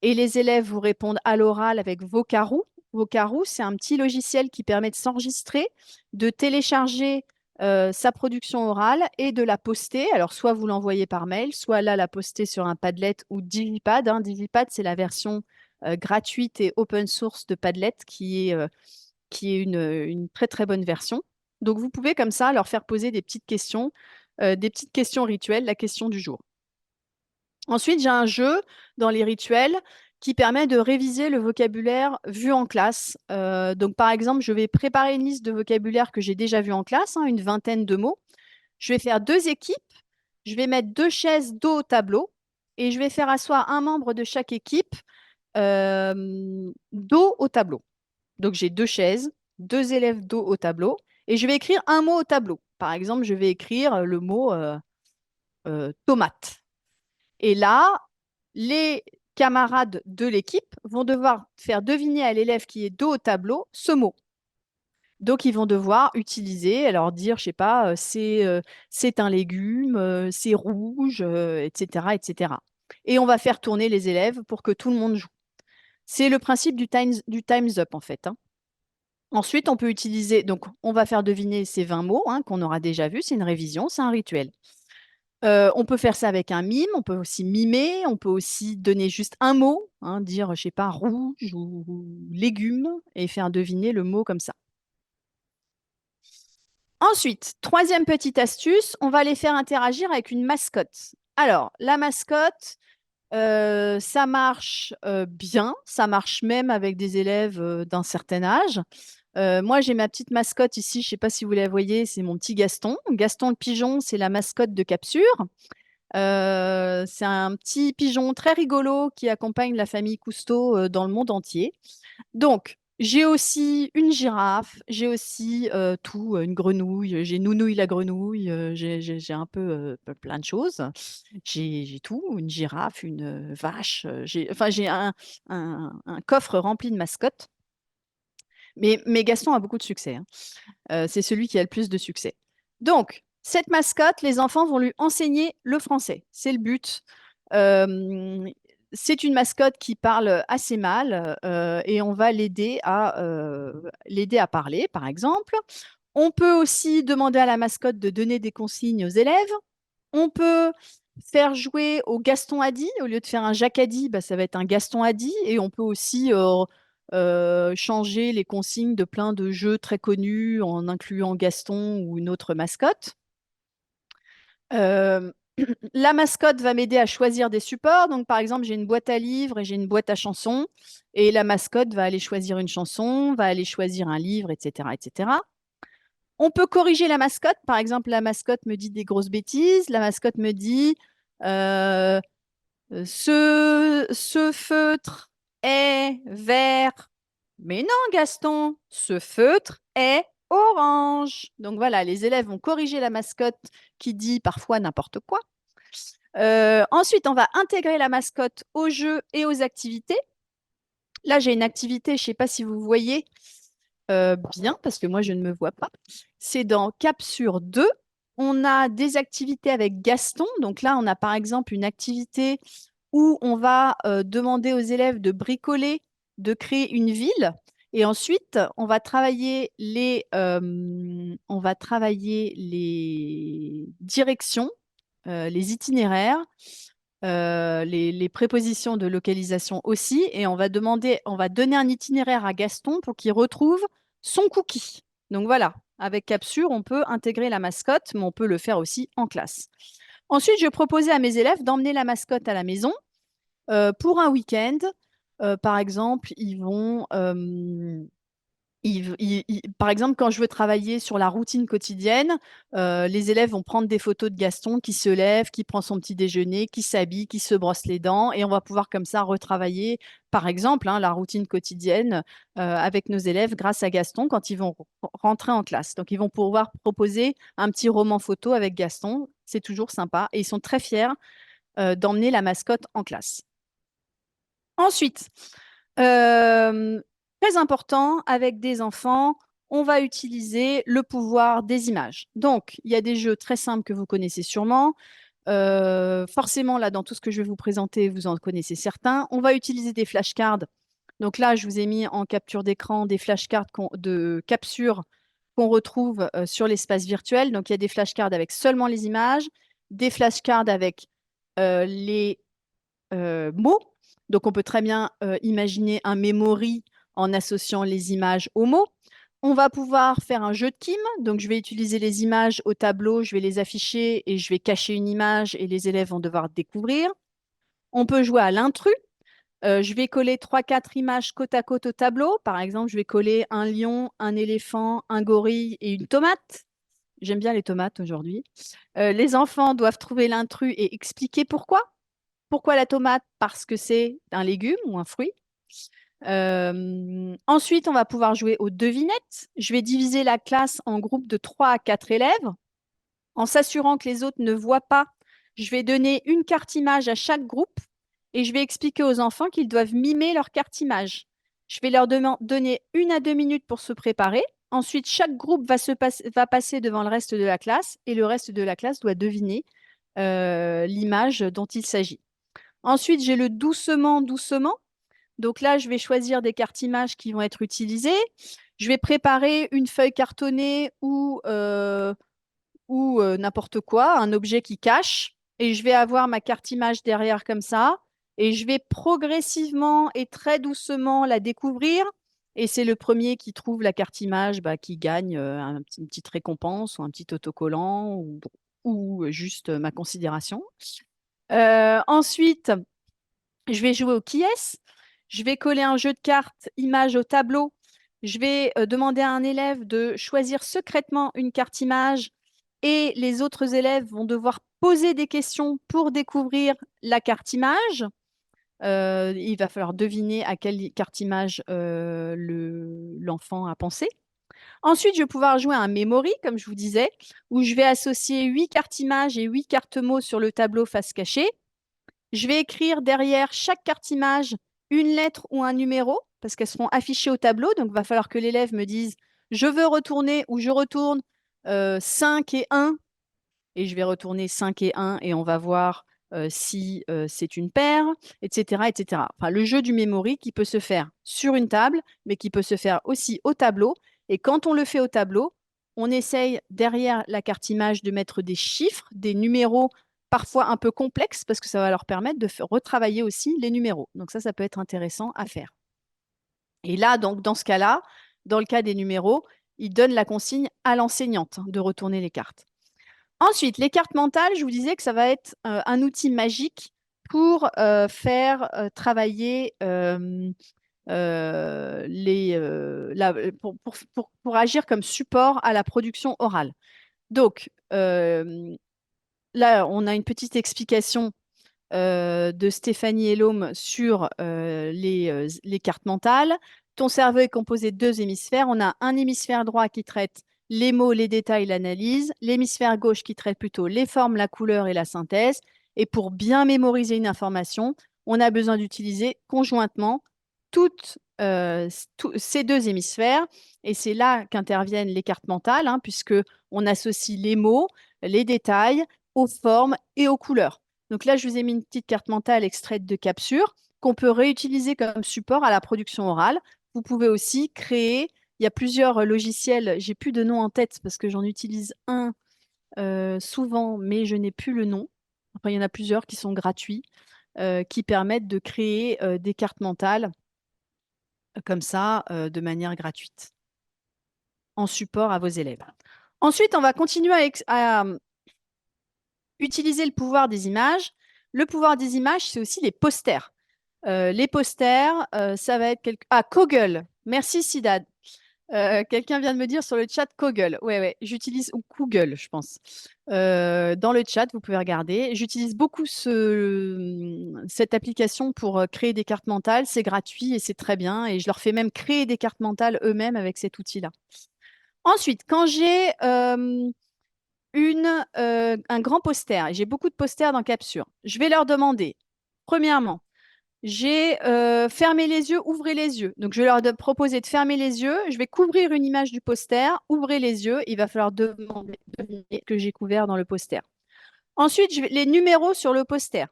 et les élèves vous répondent à l'oral avec Vocaroo. Vocaroo, c'est un petit logiciel qui permet de s'enregistrer, de télécharger sa production orale et de la poster. Alors, soit vous l'envoyez par mail, soit là, la poster sur un Padlet ou Digipad, hein. Digipad, c'est la version gratuite et open source de Padlet qui est une très, très bonne version. Donc, vous pouvez comme ça leur faire poser des petites questions rituelles, la question du jour. Ensuite, j'ai un jeu dans les rituels qui permet de réviser le vocabulaire vu en classe. Donc, par exemple, je vais préparer une liste de vocabulaire que j'ai déjà vu en classe, hein, une vingtaine de mots. Je vais faire deux équipes. Je vais mettre deux chaises dos au tableau et je vais faire asseoir un membre de chaque équipe dos au tableau. Donc, j'ai deux chaises, deux élèves dos au tableau et je vais écrire un mot au tableau. Par exemple, je vais écrire le mot tomate. Et là, les camarades de l'équipe vont devoir faire deviner à l'élève qui est dos au tableau ce mot. Donc, ils vont devoir utiliser, alors dire, je sais pas, c'est un légume, c'est rouge, etc., etc. Et on va faire tourner les élèves pour que tout le monde joue. C'est le principe du time's up, en fait, hein. Ensuite, on peut utiliser, donc on va faire deviner ces 20 mots hein, qu'on aura déjà vus, c'est une révision, c'est un rituel. On peut faire ça avec un mime, on peut aussi mimer, on peut aussi donner juste un mot, hein, dire, je sais pas, rouge ou légumes, et faire deviner le mot comme ça. Ensuite, troisième petite astuce, on va les faire interagir avec une mascotte. Alors, la mascotte, ça marche bien, ça marche même avec des élèves d'un certain âge. Moi, j'ai ma petite mascotte ici, je ne sais pas si vous la voyez, c'est mon petit Gaston. Gaston le pigeon, c'est la mascotte de Capsure. C'est un petit pigeon très rigolo qui accompagne la famille Cousteau dans le monde entier. Donc, j'ai aussi une girafe, j'ai aussi tout, une grenouille, j'ai Nounouille la grenouille, j'ai un peu plein de choses. J'ai tout, une girafe, une vache, enfin, j'ai un coffre rempli de mascottes. Mais Gaston a beaucoup de succès, hein. C'est celui qui a le plus de succès. Donc, cette mascotte, les enfants vont lui enseigner le français. C'est le but. Euh, c'est une mascotte qui parle assez mal et on va l'aider à parler, par exemple. On peut aussi demander à la mascotte de donner des consignes aux élèves. On peut faire jouer au Gaston Haddy. Au lieu de faire un Jacques Haddy, bah, ça va être un Gaston Haddy. Et on peut aussi changer les consignes de plein de jeux très connus en incluant Gaston ou une autre mascotte. Euh, la mascotte va m'aider à choisir des supports. Donc, par exemple, j'ai une boîte à livres et j'ai une boîte à chansons. Et la mascotte va aller choisir une chanson, va aller choisir un livre, etc., etc. On peut corriger la mascotte. Par exemple, la mascotte me dit des grosses bêtises. La mascotte me dit euh, ce feutre est vert. Mais non, Gaston, ce feutre est orange. Donc voilà, les élèves vont corriger la mascotte qui dit parfois n'importe quoi. Ensuite, on va intégrer la mascotte aux jeux et aux activités. Là, j'ai une activité, je ne sais pas si vous voyez bien, parce que moi, je ne me vois pas. C'est dans Capsure 2. On a des activités avec Gaston. Donc là, on a par exemple une activité où on va demander aux élèves de bricoler, de créer une ville. Et ensuite, on va travailler les directions, les itinéraires, les prépositions de localisation aussi. Et on va donner un itinéraire à Gaston pour qu'il retrouve son cookie. Donc voilà, avec Capsure, on peut intégrer la mascotte, mais on peut le faire aussi en classe. Ensuite, je proposais à mes élèves d'emmener la mascotte à la maison pour un week-end. Par exemple, par exemple, quand je veux travailler sur la routine quotidienne, les élèves vont prendre des photos de Gaston qui se lève, qui prend son petit déjeuner, qui s'habille, qui se brosse les dents, et on va pouvoir comme ça retravailler, par exemple, hein, la routine quotidienne avec nos élèves grâce à Gaston quand ils vont rentrer en classe. Donc, ils vont pouvoir proposer un petit roman photo avec Gaston. C'est toujours sympa, et ils sont très fiers d'emmener la mascotte en classe. Ensuite, euh, très important, avec des enfants, on va utiliser le pouvoir des images. Donc, il y a des jeux très simples que vous connaissez sûrement. Forcément, là, dans tout ce que je vais vous présenter, vous en connaissez certains. On va utiliser des flashcards. Donc là, je vous ai mis en capture d'écran des flashcards de capture qu'on retrouve sur l'espace virtuel. Donc, il y a des flashcards avec seulement les images, des flashcards avec les mots. Donc, on peut très bien imaginer un memory en associant les images aux mots. On va pouvoir faire un jeu de Kim. Donc, je vais utiliser les images au tableau, je vais les afficher et je vais cacher une image et les élèves vont devoir découvrir. On peut jouer à l'intrus. Je vais coller 3-4 images côte à côte au tableau. Par exemple, je vais coller un lion, un éléphant, un gorille et une tomate. J'aime bien les tomates aujourd'hui. Les enfants doivent trouver l'intrus et expliquer pourquoi. Pourquoi la tomate? Parce que c'est un légume ou un fruit. Ensuite, on va pouvoir jouer aux devinettes. Je vais diviser la classe en groupes de 3 à 4 élèves. En s'assurant que les autres ne voient pas, je vais donner une carte image à chaque groupe et je vais expliquer aux enfants qu'ils doivent mimer leur carte image. Je vais leur donner 1 à 2 minutes pour se préparer. Ensuite, chaque groupe va passer devant le reste de la classe et le reste de la classe doit deviner l'image dont il s'agit. Ensuite, j'ai le doucement, doucement. Donc là, je vais choisir des cartes images qui vont être utilisées. Je vais préparer une feuille cartonnée ou n'importe quoi, un objet qui cache. Et je vais avoir ma carte image derrière comme ça. Et je vais progressivement et très doucement la découvrir. Et c'est le premier qui trouve la carte image qui gagne une petite récompense ou un petit autocollant ou juste ma considération. Ensuite, je vais jouer au qui est-ce. Je vais coller un jeu de cartes image au tableau. Je vais demander à un élève de choisir secrètement une carte image et les autres élèves vont devoir poser des questions pour découvrir la carte image. Il va falloir deviner à quelle carte image l'enfant a pensé. Ensuite, je vais pouvoir jouer à un memory, comme je vous disais, où je vais associer 8 cartes images et 8 cartes mots sur le tableau face cachée. Je vais écrire derrière chaque carte image une lettre ou un numéro, parce qu'elles seront affichées au tableau. Donc, il va falloir que l'élève me dise je veux retourner ou je retourne 5 et 1. Et je vais retourner 5 et 1 et on va voir si c'est une paire, etc., etc. Enfin, le jeu du memory qui peut se faire sur une table, mais qui peut se faire aussi au tableau. Et quand on le fait au tableau, on essaye derrière la carte image de mettre des chiffres, des numéros parfois un peu complexes, parce que ça va leur permettre de retravailler aussi les numéros. Donc ça peut être intéressant à faire. Et là, donc, dans ce cas-là, dans le cas des numéros, il donne la consigne à l'enseignante de retourner les cartes. Ensuite, les cartes mentales, je vous disais que ça va être un outil magique pour faire travailler pour agir comme support à la production orale. Donc, là, on a une petite explication de Stéphanie Elhomme sur les cartes mentales. Ton cerveau est composé de deux hémisphères. On a un hémisphère droit qui traite les mots, les détails, l'analyse. L'hémisphère gauche qui traite plutôt les formes, la couleur et la synthèse. Et pour bien mémoriser une information, on a besoin d'utiliser conjointement toutes ces deux hémisphères. Et c'est là qu'interviennent les cartes mentales, hein, puisque on associe les mots, les détails aux formes et aux couleurs. Donc là, je vous ai mis une petite carte mentale extraite de Capsure qu'on peut réutiliser comme support à la production orale. Vous pouvez aussi créer, il y a plusieurs logiciels, j'ai plus de nom en tête parce que j'en utilise un souvent, mais je n'ai plus le nom. Enfin, il y en a plusieurs qui sont gratuits, qui permettent de créer des cartes mentales comme ça, de manière gratuite, en support à vos élèves. Ensuite, on va continuer à utiliser le pouvoir des images. Le pouvoir des images, c'est aussi les posters. Les posters, ça va être Ah, Koggle. Merci, Sidad. Quelqu'un vient de me dire sur le chat Koggle. Ouais, ouais, j'utilise ou Google, je pense. Dans le chat, vous pouvez regarder. J'utilise beaucoup cette application pour créer des cartes mentales. C'est gratuit et c'est très bien. Et je leur fais même créer des cartes mentales eux-mêmes avec cet outil-là. Ensuite, quand j'ai un grand poster, et j'ai beaucoup de posters dans Capsure, je vais leur demander, premièrement, j'ai fermé les yeux, ouvrez les yeux. Donc, je vais leur proposer de fermer les yeux. Je vais couvrir une image du poster, ouvrez les yeux. Il va falloir deviner que j'ai couvert dans le poster. Ensuite, les numéros sur le poster.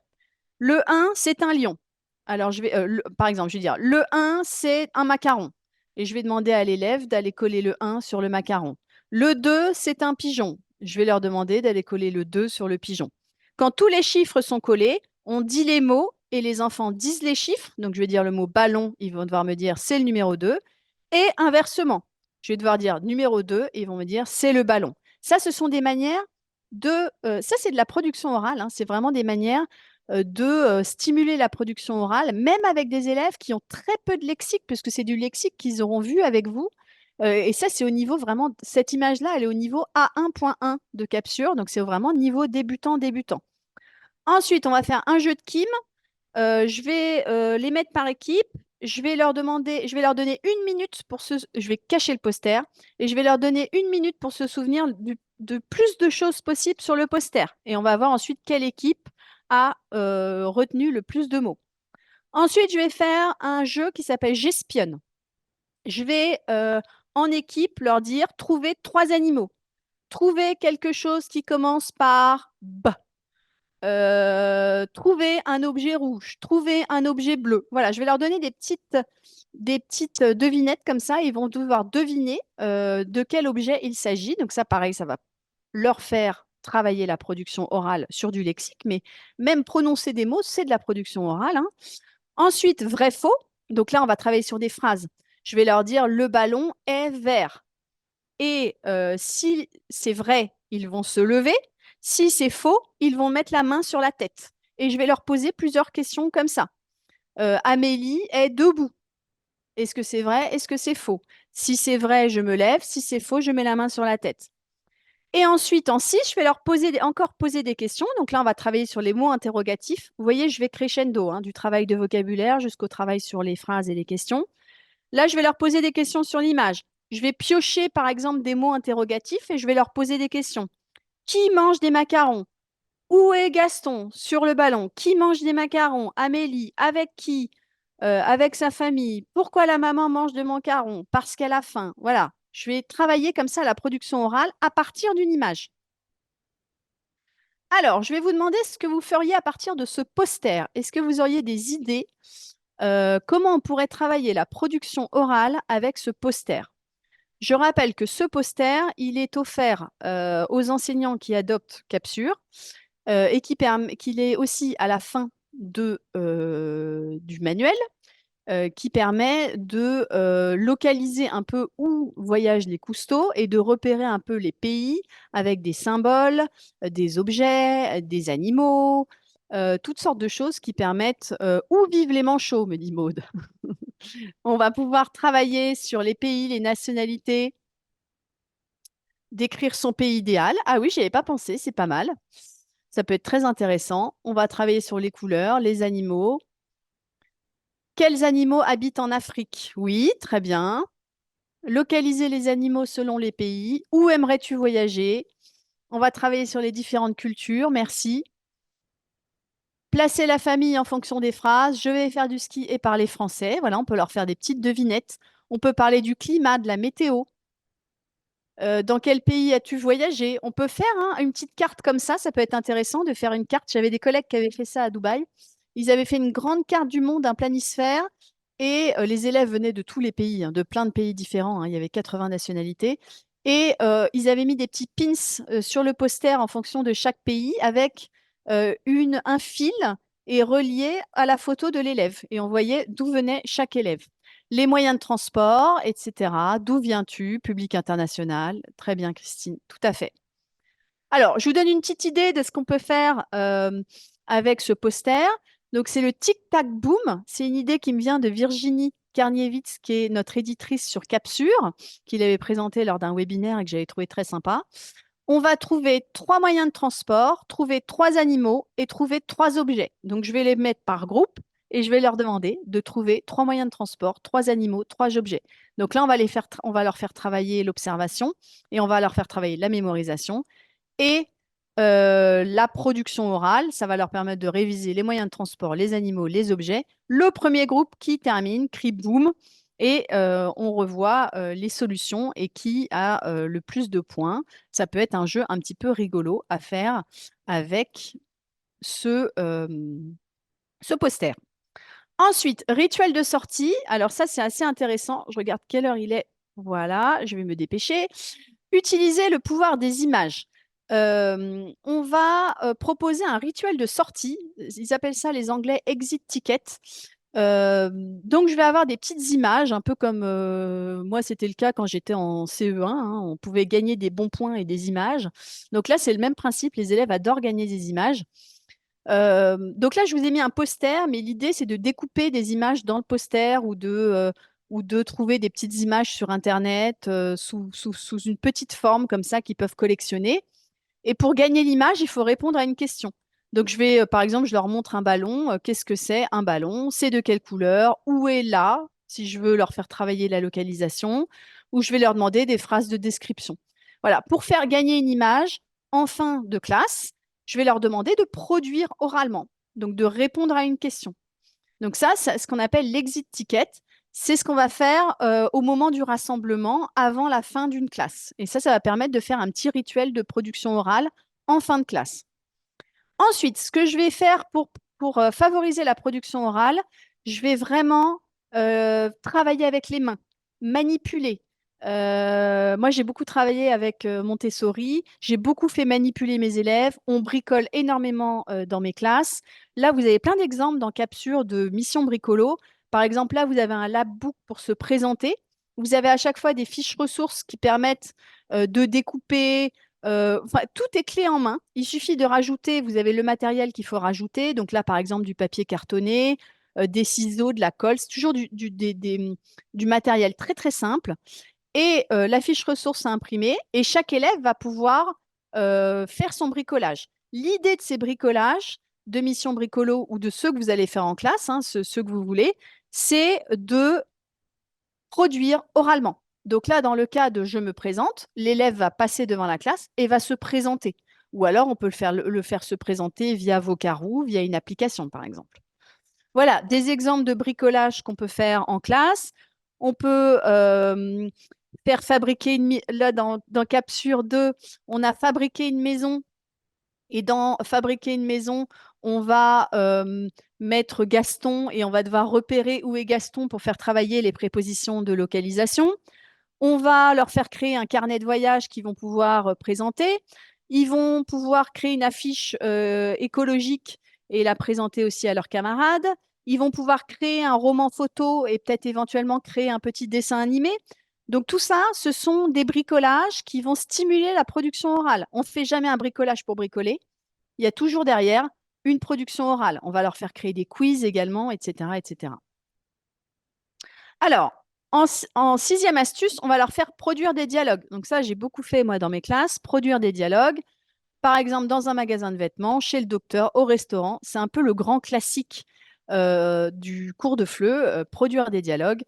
Le 1, c'est un lion. Alors, par exemple, je vais dire le 1, c'est un macaron. Et je vais demander à l'élève d'aller coller le 1 sur le macaron. Le 2, c'est un pigeon. Je vais leur demander d'aller coller le 2 sur le pigeon. Quand tous les chiffres sont collés, on dit les mots et les enfants disent les chiffres. Donc, je vais dire le mot ballon, ils vont devoir me dire c'est le numéro 2. Et inversement, je vais devoir dire numéro 2 et ils vont me dire c'est le ballon. Ça, ce sont des manières ça, c'est de la production orale, hein. C'est vraiment des manières de stimuler la production orale, même avec des élèves qui ont très peu de lexique, puisque c'est du lexique qu'ils auront vu avec vous. Et ça, c'est au niveau vraiment, cette image-là, elle est au niveau A1.1 de Capsure, donc c'est vraiment niveau débutant. Ensuite, on va faire un jeu de Kim. Je vais les mettre par équipe. Je vais leur donner une minute je vais cacher le poster et je vais leur donner une minute pour se souvenir de plus de choses possibles sur le poster. Et on va voir ensuite quelle équipe a retenu le plus de mots. Ensuite, je vais faire un jeu qui s'appelle J'espionne. Je vais en équipe leur dire trouver trois animaux. Trouver quelque chose qui commence par B. Trouver un objet rouge, trouver un objet bleu. Voilà, je vais leur donner des petites devinettes comme ça. Ils vont devoir deviner de quel objet il s'agit. Donc ça, pareil, ça va leur faire travailler la production orale sur du lexique, mais même prononcer des mots, c'est de la production orale, hein. Ensuite, vrai-faux. Donc là, on va travailler sur des phrases. Je vais leur dire le ballon est vert. Et si c'est vrai, ils vont se lever. Si c'est faux, ils vont mettre la main sur la tête. Et je vais leur poser plusieurs questions comme ça. Amélie est debout. Est-ce que c'est vrai? Est-ce que c'est faux? Si c'est vrai, je me lève. Si c'est faux, je mets la main sur la tête. Et ensuite, en 6, je vais leur encore poser des questions. Donc là, on va travailler sur les mots interrogatifs. Vous voyez, je vais crescendo, hein, du travail de vocabulaire jusqu'au travail sur les phrases et les questions. Là, je vais leur poser des questions sur l'image. Je vais piocher, par exemple, des mots interrogatifs et je vais leur poser des questions. Qui mange des macarons? Où est Gaston? Sur le ballon. Qui mange des macarons? Amélie. Avec qui? Avec sa famille. Pourquoi la maman mange de macarons? Parce qu'elle a faim. Voilà. Je vais travailler comme ça la production orale à partir d'une image. Alors, je vais vous demander ce que vous feriez à partir de ce poster. Est-ce que vous auriez des idées comment on pourrait travailler la production orale avec ce poster? Je rappelle que ce poster, il est offert aux enseignants qui adoptent Capsure et qu'il est aussi à la fin du manuel qui permet de localiser un peu où voyagent les cousteaux et de repérer un peu les pays avec des symboles, des objets, des animaux, toutes sortes de choses qui permettent où vivent les manchots, me dit Maude. On va pouvoir travailler sur les pays, les nationalités, décrire son pays idéal. Ah oui, j'y avais pas pensé, c'est pas mal. Ça peut être très intéressant. On va travailler sur les couleurs, les animaux. Quels animaux habitent en Afrique? Oui, très bien. Localiser les animaux selon les pays. Où aimerais-tu voyager? On va travailler sur les différentes cultures. Merci. Placer la famille en fonction des phrases. Je vais faire du ski et parler français. Voilà, on peut leur faire des petites devinettes. On peut parler du climat, de la météo. Dans quel pays as-tu voyagé? On peut faire une petite carte comme ça peut être intéressant de faire une carte. J'avais des collègues qui avaient fait ça à Dubaï. Ils avaient fait une grande carte du monde, un planisphère, et les élèves venaient de tous les pays, de plein de pays différents, il y avait 80 nationalités. Et ils avaient mis des petits pins sur le poster en fonction de chaque pays avec un fil et relié à la photo de l'élève. Et on voyait d'où venait chaque élève. Les moyens de transport, etc. D'où viens-tu? Public international. Très bien, Christine, tout à fait. Alors, je vous donne une petite idée de ce qu'on peut faire avec ce poster. Donc, c'est le Tic-Tac Boom. C'est une idée qui me vient de Virginie Karniewicz, qui est notre éditrice sur Capsure, qu'il avait présenté lors d'un webinaire et que j'avais trouvé très sympa. On va trouver 3 moyens de transport, trouver 3 animaux et trouver 3 objets. Donc, je vais les mettre par groupe et je vais leur demander de trouver 3 moyens de transport, 3 animaux, 3 objets. Donc là, on va leur faire travailler l'observation et on va leur faire travailler la mémorisation et la production orale. Ça va leur permettre de réviser les moyens de transport, les animaux, les objets. Le premier groupe qui termine crie boum et on revoit les solutions et qui a le plus de points. Ça peut être un jeu un petit peu rigolo à faire avec ce poster. Ensuite, rituel de sortie. Alors ça, c'est assez intéressant. Je regarde quelle heure il est. Voilà, je vais me dépêcher. Utiliser le pouvoir des images. On va proposer un rituel de sortie. Ils appellent ça les Anglais exit ticket. Donc, je vais avoir des petites images, un peu comme moi, c'était le cas quand j'étais en CE1. On pouvait gagner des bons points et des images. Donc là, c'est le même principe. Les élèves adorent gagner des images. Donc là, je vous ai mis un poster, mais l'idée, c'est de découper des images dans le poster ou de trouver des petites images sur Internet sous une petite forme comme ça qu'ils peuvent collectionner. Et pour gagner l'image, il faut répondre à une question. Donc, je vais, par exemple, je leur montre un ballon. Qu'est-ce que c'est un ballon? C'est de quelle couleur? Où est là? Si je veux leur faire travailler la localisation, ou je vais leur demander des phrases de description. Voilà, pour faire gagner une image en fin de classe, je vais leur demander de produire oralement, donc de répondre à une question. Donc ça, c'est ce qu'on appelle l'exit ticket. C'est ce qu'on va faire au moment du rassemblement avant la fin d'une classe. Et ça va permettre de faire un petit rituel de production orale en fin de classe. Ensuite, ce que je vais faire pour favoriser la production orale, je vais vraiment travailler avec les mains, manipuler. Moi, j'ai beaucoup travaillé avec Montessori. J'ai beaucoup fait manipuler mes élèves. On bricole énormément dans mes classes. Là, vous avez plein d'exemples dans Capsure de missions bricolo. Par exemple, là, vous avez un lab book pour se présenter. Vous avez à chaque fois des fiches ressources qui permettent de découper, enfin, tout est clé en main. Il suffit de rajouter, vous avez le matériel qu'il faut rajouter. Donc là, par exemple, du papier cartonné, des ciseaux, de la colle. C'est toujours du matériel très, très simple. Et la fiche ressource à imprimer. Et chaque élève va pouvoir faire son bricolage. L'idée de ces bricolages, de missions bricolo ou de ceux que vous allez faire en classe, ceux que vous voulez, c'est de produire oralement. Donc là, dans le cas de je me présente, l'élève va passer devant la classe et va se présenter. Ou alors, on peut le faire se présenter via Vocaroo, via une application, par exemple. Voilà, des exemples de bricolage qu'on peut faire en classe. On peut faire fabriquer là, dans Capsure 2, on a fabriqué une maison. Et dans fabriquer une maison, on va mettre Gaston et on va devoir repérer où est Gaston pour faire travailler les prépositions de localisation. On va leur faire créer un carnet de voyage qu'ils vont pouvoir présenter. Ils vont pouvoir créer une affiche écologique et la présenter aussi à leurs camarades. Ils vont pouvoir créer un roman photo et peut-être éventuellement créer un petit dessin animé. Donc tout ça, ce sont des bricolages qui vont stimuler la production orale. On ne fait jamais un bricolage pour bricoler. Il y a toujours derrière une production orale. On va leur faire créer des quiz également, etc., etc. Alors, en sixième astuce, on va leur faire produire des dialogues. Donc ça, j'ai beaucoup fait, moi, dans mes classes, produire des dialogues. par exemple, dans un magasin de vêtements, chez le docteur, au restaurant. C'est un peu le grand classique du cours de FLE, produire des dialogues.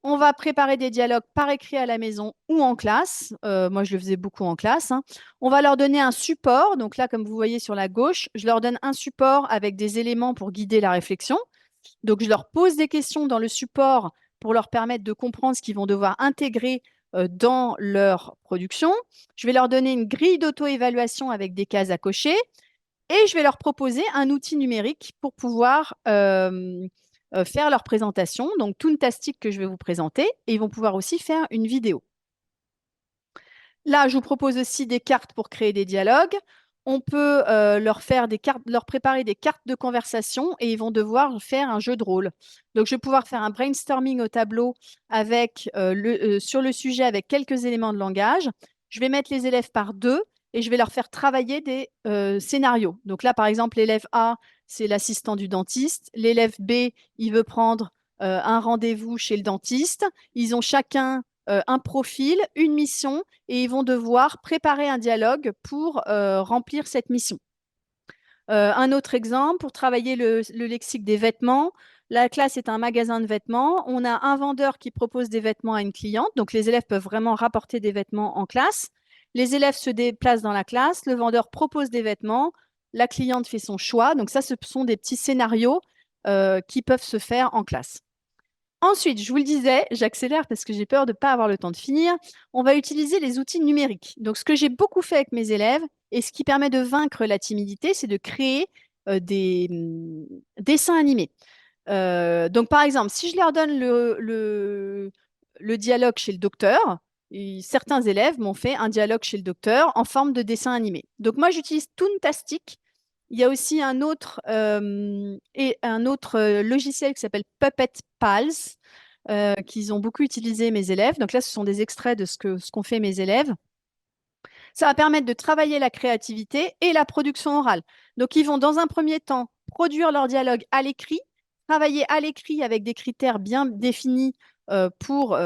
On va préparer des dialogues par écrit à la maison ou en classe. Moi, je le faisais beaucoup en classe, hein. On va leur donner un support. Donc là, comme vous voyez sur la gauche, je leur donne un support avec des éléments pour guider la réflexion. Donc, je leur pose des questions dans le support pour leur permettre de comprendre ce qu'ils vont devoir intégrer dans leur production. Je vais leur donner une grille d'auto-évaluation avec des cases à cocher et je vais leur proposer un outil numérique pour pouvoir faire leur présentation. Donc, Toontastic que je vais vous présenter et ils vont pouvoir aussi faire une vidéo. Là, je vous propose aussi des cartes pour créer des dialogues. On peut leur faire des cartes, leur préparer des cartes de conversation et ils vont devoir faire un jeu de rôle. Donc, je vais pouvoir faire un brainstorming au tableau avec, sur le sujet avec quelques éléments de langage. Je vais mettre les élèves par deux et je vais leur faire travailler des scénarios. Donc là, par exemple, l'élève A, c'est l'assistant du dentiste. L'élève B, il veut prendre un rendez-vous chez le dentiste. Ils ont chacun un profil, une mission et ils vont devoir préparer un dialogue pour remplir cette mission. Un autre exemple, pour travailler le lexique des vêtements, la classe est un magasin de vêtements. On a un vendeur qui propose des vêtements à une cliente. Donc, les élèves peuvent vraiment rapporter des vêtements en classe. Les élèves se déplacent dans la classe. Le vendeur propose des vêtements. La cliente fait son choix. Donc, ça, ce sont des petits scénarios qui peuvent se faire en classe. Ensuite, je vous le disais, j'accélère parce que j'ai peur de ne pas avoir le temps de finir. On va utiliser les outils numériques. Donc, ce que j'ai beaucoup fait avec mes élèves et ce qui permet de vaincre la timidité, c'est de créer des dessins animés. Donc, par exemple, si je leur donne le dialogue chez le docteur, certains élèves m'ont fait un dialogue chez le docteur en forme de dessin animé. Donc, moi, j'utilise Toontastic. Il y a aussi un autre logiciel qui s'appelle Puppet Pals, qu'ils ont beaucoup utilisé mes élèves. Donc là, ce sont des extraits de ce qu'ont fait mes élèves. Ça va permettre de travailler la créativité et la production orale. Donc, ils vont dans un premier temps produire leur dialogue à l'écrit, travailler à l'écrit avec des critères bien définis pour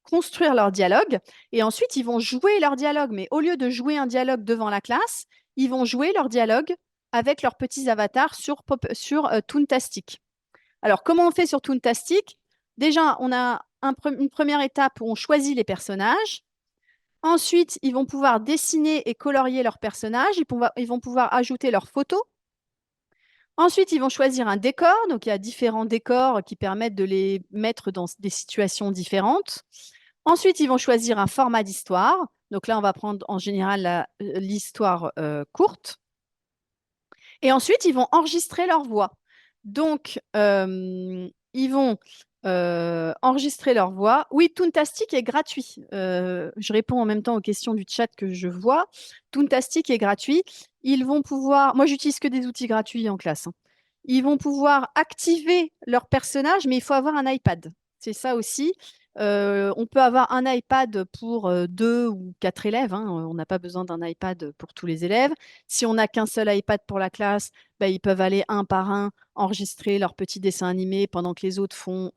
construire leur dialogue. Et ensuite, ils vont jouer leur dialogue. Mais au lieu de jouer un dialogue devant la classe, ils vont jouer leur dialogue avec leurs petits avatars sur Toontastic. Alors, comment on fait sur Toontastic? Déjà, on a une première étape où on choisit les personnages. Ensuite, ils vont pouvoir dessiner et colorier leurs personnages. Ils vont pouvoir ajouter leurs photos. Ensuite, ils vont choisir un décor. Donc, il y a différents décors qui permettent de les mettre dans des situations différentes. Ensuite, ils vont choisir un format d'histoire. Donc là, on va prendre en général l'histoire courte. Et ensuite, ils vont enregistrer leur voix. Donc, ils vont enregistrer leur voix. Oui, Toontastic est gratuit. Je réponds en même temps aux questions du chat que je vois. Toontastic est gratuit. Ils vont pouvoir. Moi, j'utilise que des outils gratuits en classe, hein. Ils vont pouvoir activer leur personnage, mais il faut avoir un iPad. C'est ça aussi. On peut avoir un iPad pour deux ou quatre élèves, hein. On n'a pas besoin d'un iPad pour tous les élèves. Si on n'a qu'un seul iPad pour la classe, bah, ils peuvent aller un par un enregistrer leur petit dessin animé pendant que les autres font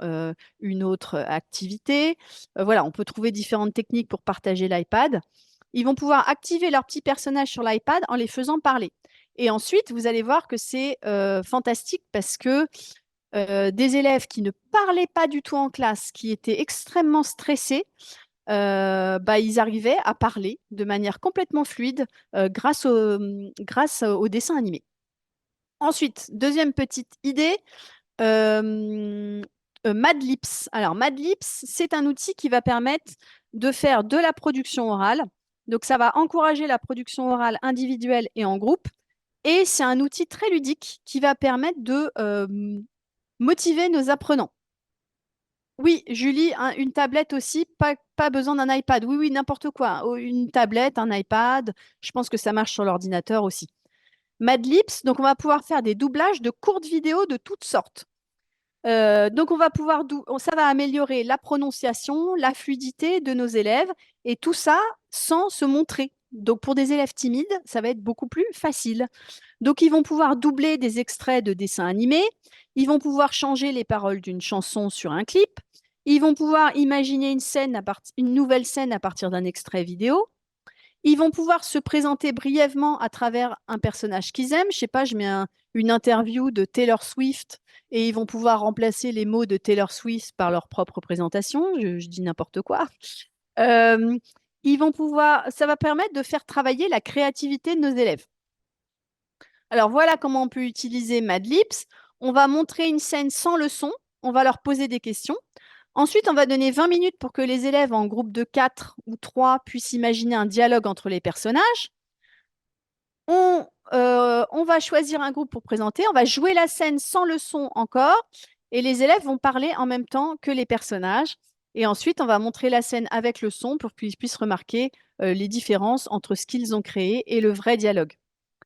une autre activité. Voilà, on peut trouver différentes techniques pour partager l'iPad. Ils vont pouvoir activer leur petit personnage sur l'iPad en les faisant parler. Et ensuite, vous allez voir que c'est fantastique parce que des élèves qui ne parlaient pas du tout en classe, qui étaient extrêmement stressés, bah, ils arrivaient à parler de manière complètement fluide grâce au dessin animé. Ensuite, deuxième petite idée, Madlips. Alors, Madlips, c'est un outil qui va permettre de faire de la production orale. Donc, ça va encourager la production orale individuelle et en groupe. Et c'est un outil très ludique qui va permettre de motiver nos apprenants. Oui, Julie, une tablette aussi, pas besoin d'un iPad. Oui, oui, n'importe quoi. Oh, une tablette, un iPad. Je pense que ça marche sur l'ordinateur aussi. Madlips, donc on va pouvoir faire des doublages de courtes vidéos de toutes sortes. Donc on va pouvoir, ça va améliorer la prononciation, la fluidité de nos élèves et tout ça sans se montrer. Donc pour des élèves timides, ça va être beaucoup plus facile. Donc ils vont pouvoir doubler des extraits de dessins animés, ils vont pouvoir changer les paroles d'une chanson sur un clip, ils vont pouvoir imaginer une nouvelle scène à partir d'un extrait vidéo. Ils vont pouvoir se présenter brièvement à travers un personnage qu'ils aiment. Je sais pas, je mets une interview de Taylor Swift et ils vont pouvoir remplacer les mots de Taylor Swift par leur propre présentation. Je dis n'importe quoi. Euh, ça va permettre de faire travailler la créativité de nos élèves. Alors voilà comment on peut utiliser Madlips. On va montrer une scène sans leçon. On va leur poser des questions. Ensuite, on va donner 20 minutes pour que les élèves en groupe de 4 ou 3 puissent imaginer un dialogue entre les personnages. On va choisir un groupe pour présenter. On va jouer la scène sans leçon encore. Et les élèves vont parler en même temps que les personnages. Et ensuite, on va montrer la scène avec le son pour qu'ils puissent remarquer les différences entre ce qu'ils ont créé et le vrai dialogue.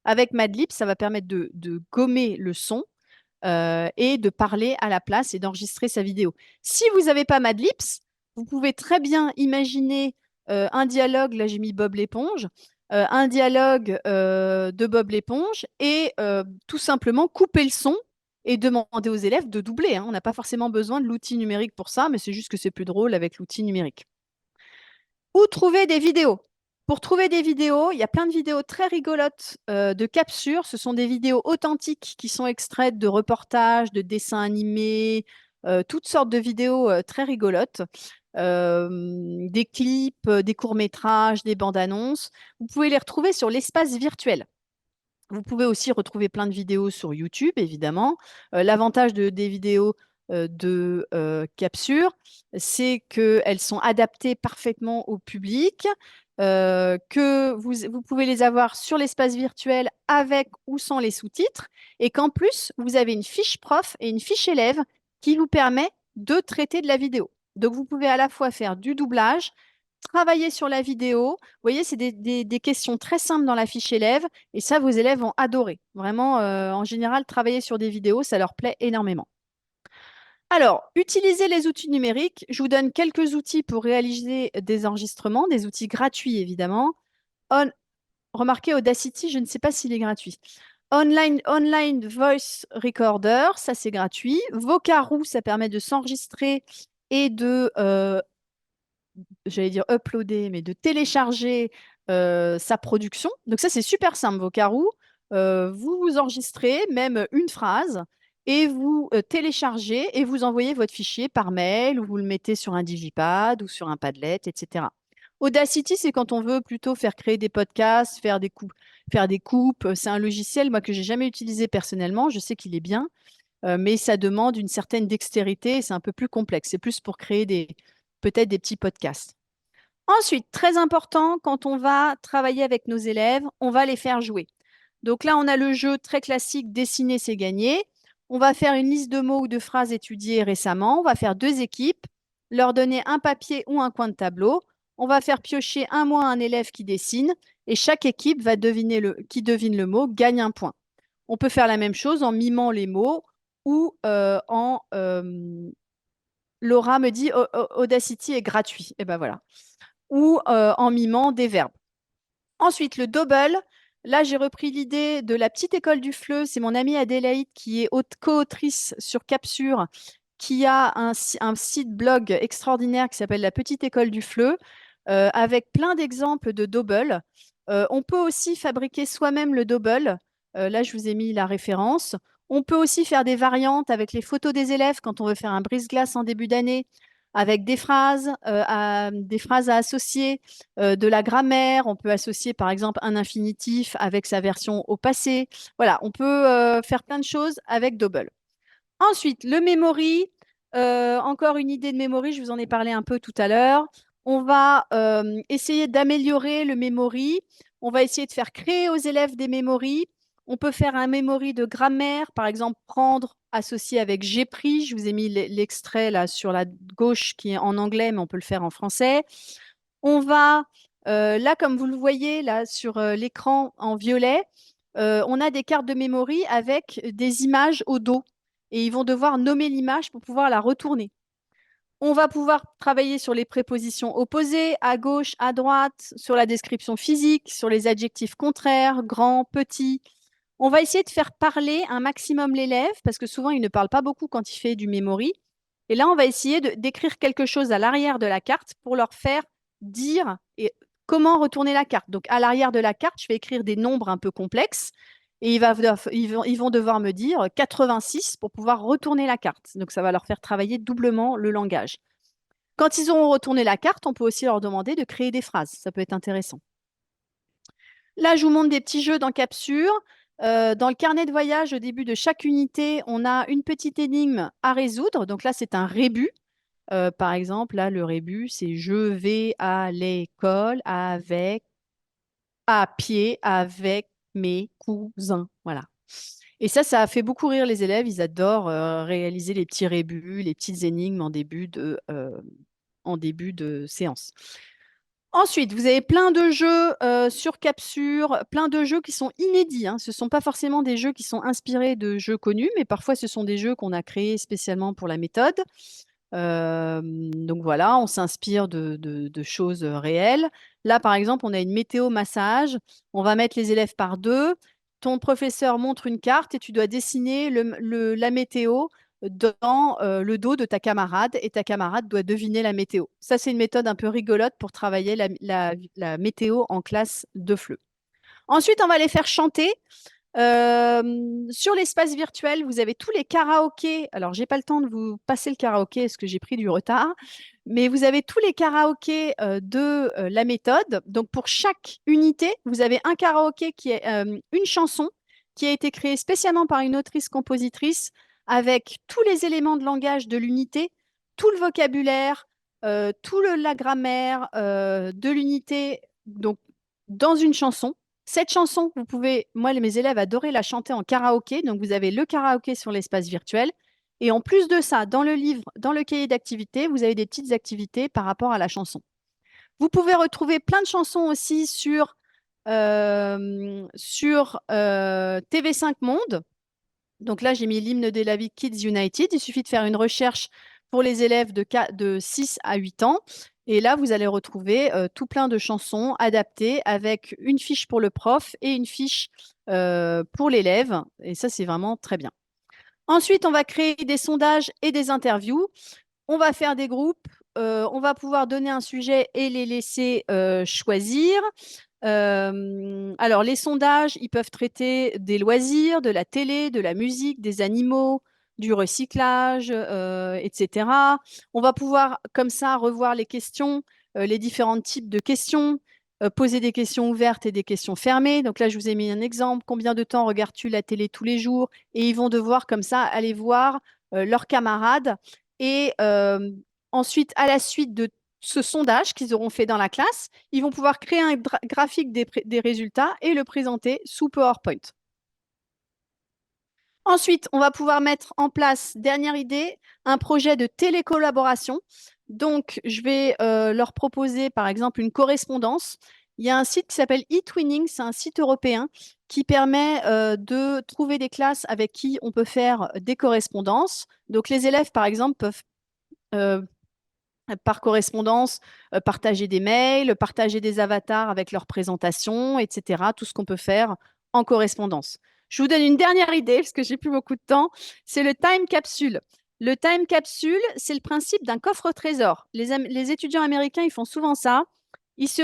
Avec Madlib, ça va permettre de gommer le son et de parler à la place et d'enregistrer sa vidéo. Si vous n'avez pas Madlips, vous pouvez très bien imaginer un dialogue, là j'ai mis Bob l'éponge, un dialogue de Bob l'éponge et tout simplement couper le son et demander aux élèves de doubler, hein. On n'a pas forcément besoin de l'outil numérique pour ça, mais c'est juste que c'est plus drôle avec l'outil numérique. Où trouver des vidéos? Pour trouver des vidéos, il y a plein de vidéos très rigolotes de captures. Ce sont des vidéos authentiques qui sont extraites de reportages, de dessins animés, toutes sortes de vidéos très rigolotes, des clips, des courts-métrages, des bandes-annonces. Vous pouvez les retrouver sur l'espace virtuel. Vous pouvez aussi retrouver plein de vidéos sur YouTube, évidemment. L'avantage des vidéos de capture, c'est qu'elles sont adaptées parfaitement au public, que vous pouvez les avoir sur l'espace virtuel avec ou sans les sous-titres, et qu'en plus, vous avez une fiche prof et une fiche élève qui vous permet de traiter de la vidéo. Donc, vous pouvez à la fois faire du doublage, travailler sur la vidéo. Vous voyez, c'est des questions très simples dans la fiche élève et ça, vos élèves vont adorer. Vraiment, en général, travailler sur des vidéos, ça leur plaît énormément. Alors, utiliser les outils numériques. Je vous donne quelques outils pour réaliser des enregistrements, des outils gratuits évidemment. Remarquez Audacity, je ne sais pas s'il est gratuit. Online Voice Recorder, ça c'est gratuit. Vocaroo, ça permet de s'enregistrer et de j'allais dire uploader, mais de télécharger sa production. Donc ça, c'est super simple, Vocaroo. Vous vous enregistrez même une phrase et vous téléchargez et vous envoyez votre fichier par mail ou vous le mettez sur un digipad ou sur un Padlet, etc. Audacity, c'est quand on veut plutôt faire créer des podcasts, faire des coupes. C'est un logiciel, moi, que j'ai jamais utilisé personnellement. Je sais qu'il est bien, mais ça demande une certaine dextérité et c'est un peu plus complexe. C'est plus pour créer peut-être des petits podcasts. Ensuite, très important, quand on va travailler avec nos élèves, on va les faire jouer. Donc là, on a le jeu très classique, dessiner, c'est gagner. On va faire une liste de mots ou de phrases étudiées récemment. On va faire 2 équipes, leur donner un papier ou un coin de tableau. On va faire piocher un mot à un élève qui dessine et chaque équipe qui devine le mot gagne un point. On peut faire la même chose en mimant les mots ou Laura me dit Audacity est gratuit. Et ben voilà. Ou en mimant des verbes. Ensuite, le double. Là, j'ai repris l'idée de la petite école du FLE. C'est mon amie Adélaïde qui est co-autrice sur Capsure, qui a un site blog extraordinaire qui s'appelle La Petite École du FLE, avec plein d'exemples de double. On peut aussi fabriquer soi-même le double. Là, je vous ai mis la référence. On peut aussi faire des variantes avec les photos des élèves quand on veut faire un brise-glace en début d'année, avec des phrases à associer, de la grammaire. On peut associer par exemple un infinitif avec sa version au passé. Voilà, on peut faire plein de choses avec double. Ensuite, le memory. Encore une idée de memory, je vous en ai parlé un peu tout à l'heure. On va essayer d'améliorer le memory. On va essayer de faire créer aux élèves des memories. On peut faire un memory de grammaire, par exemple prendre associé avec j'ai pris. Je vous ai mis l'extrait là sur la gauche qui est en anglais, mais on peut le faire en français. On va, là, comme vous le voyez là sur l'écran en violet, on a des cartes de memory avec des images au dos et ils vont devoir nommer l'image pour pouvoir la retourner. On va pouvoir travailler sur les prépositions opposées, à gauche, à droite, sur la description physique, sur les adjectifs contraires, grand, petit. On va essayer de faire parler un maximum l'élève parce que souvent il ne parle pas beaucoup quand il fait du memory. Et là, on va essayer d'écrire quelque chose à l'arrière de la carte pour leur faire dire et comment retourner la carte. Donc, à l'arrière de la carte, je vais écrire des nombres un peu complexes et ils vont devoir me dire 86 pour pouvoir retourner la carte. Donc, ça va leur faire travailler doublement le langage. Quand ils auront retourné la carte, on peut aussi leur demander de créer des phrases. Ça peut être intéressant. Là, je vous montre des petits jeux dans Capsure. Dans le carnet de voyage, au début de chaque unité, on a une petite énigme à résoudre. Donc là, c'est un rébus. Par exemple, là, le rébus, c'est je vais à l'école à pied avec mes cousins. Voilà. Et ça a fait beaucoup rire les élèves. Ils adorent réaliser les petits rébus, les petites énigmes en début de séance. Ensuite, vous avez plein de jeux sur Capsure, plein de jeux qui sont inédits, hein. Ce ne sont pas forcément des jeux qui sont inspirés de jeux connus, mais parfois ce sont des jeux qu'on a créés spécialement pour la méthode. Donc voilà, on s'inspire de choses réelles. Là, par exemple, on a une météo massage. On va mettre les élèves par deux. Ton professeur montre une carte et tu dois dessiner la météo dans le dos de ta camarade et ta camarade doit deviner la météo. Ça, c'est une méthode un peu rigolote pour travailler la météo en classe de FLE. Ensuite, on va les faire chanter. Sur l'espace virtuel, vous avez tous les karaokés. Alors, j'ai pas le temps de vous passer le karaoké parce que j'ai pris du retard, mais vous avez tous les karaokés de la méthode. Donc, pour chaque unité, vous avez un karaoké qui est une chanson qui a été créée spécialement par une autrice-compositrice avec tous les éléments de langage de l'unité, tout le vocabulaire, la grammaire de l'unité, donc dans une chanson. Cette chanson, moi, mes élèves adoraient la chanter en karaoké. Donc, vous avez le karaoké sur l'espace virtuel. Et en plus de ça, dans le livre, dans le cahier d'activités, vous avez des petites activités par rapport à la chanson. Vous pouvez retrouver plein de chansons aussi sur TV5 Monde. Donc là, j'ai mis l'hymne de la vie Kids United. Il suffit de faire une recherche pour les élèves de 6 à 8 ans. Et là, vous allez retrouver tout plein de chansons adaptées avec une fiche pour le prof et une fiche pour l'élève. Et ça, c'est vraiment très bien. Ensuite, on va créer des sondages et des interviews. On va faire des groupes. On va pouvoir donner un sujet et les laisser choisir. Alors, les sondages, ils peuvent traiter des loisirs, de la télé, de la musique, des animaux, du recyclage, etc. On va pouvoir, comme ça, revoir les questions, les différents types de questions, poser des questions ouvertes et des questions fermées. Donc là, je vous ai mis un exemple. Combien de temps regardes-tu la télé tous les jours? Et ils vont devoir, comme ça, aller voir leurs camarades. Et ensuite, à la suite de ce sondage qu'ils auront fait dans la classe, ils vont pouvoir créer un graphique des résultats et le présenter sous PowerPoint. Ensuite, on va pouvoir mettre en place, dernière idée, un projet de télécollaboration. Donc, je vais leur proposer, par exemple, une correspondance. Il y a un site qui s'appelle eTwinning, c'est un site européen qui permet de trouver des classes avec qui on peut faire des correspondances. Donc, les élèves, par exemple, peuvent euh, par correspondance, partager des mails, partager des avatars avec leurs présentations, etc. Tout ce qu'on peut faire en correspondance. Je vous donne une dernière idée, parce que j'ai plus beaucoup de temps, c'est le time capsule. Le time capsule, c'est le principe d'un coffre-trésor. Les étudiants américains, ils font souvent ça. Ils se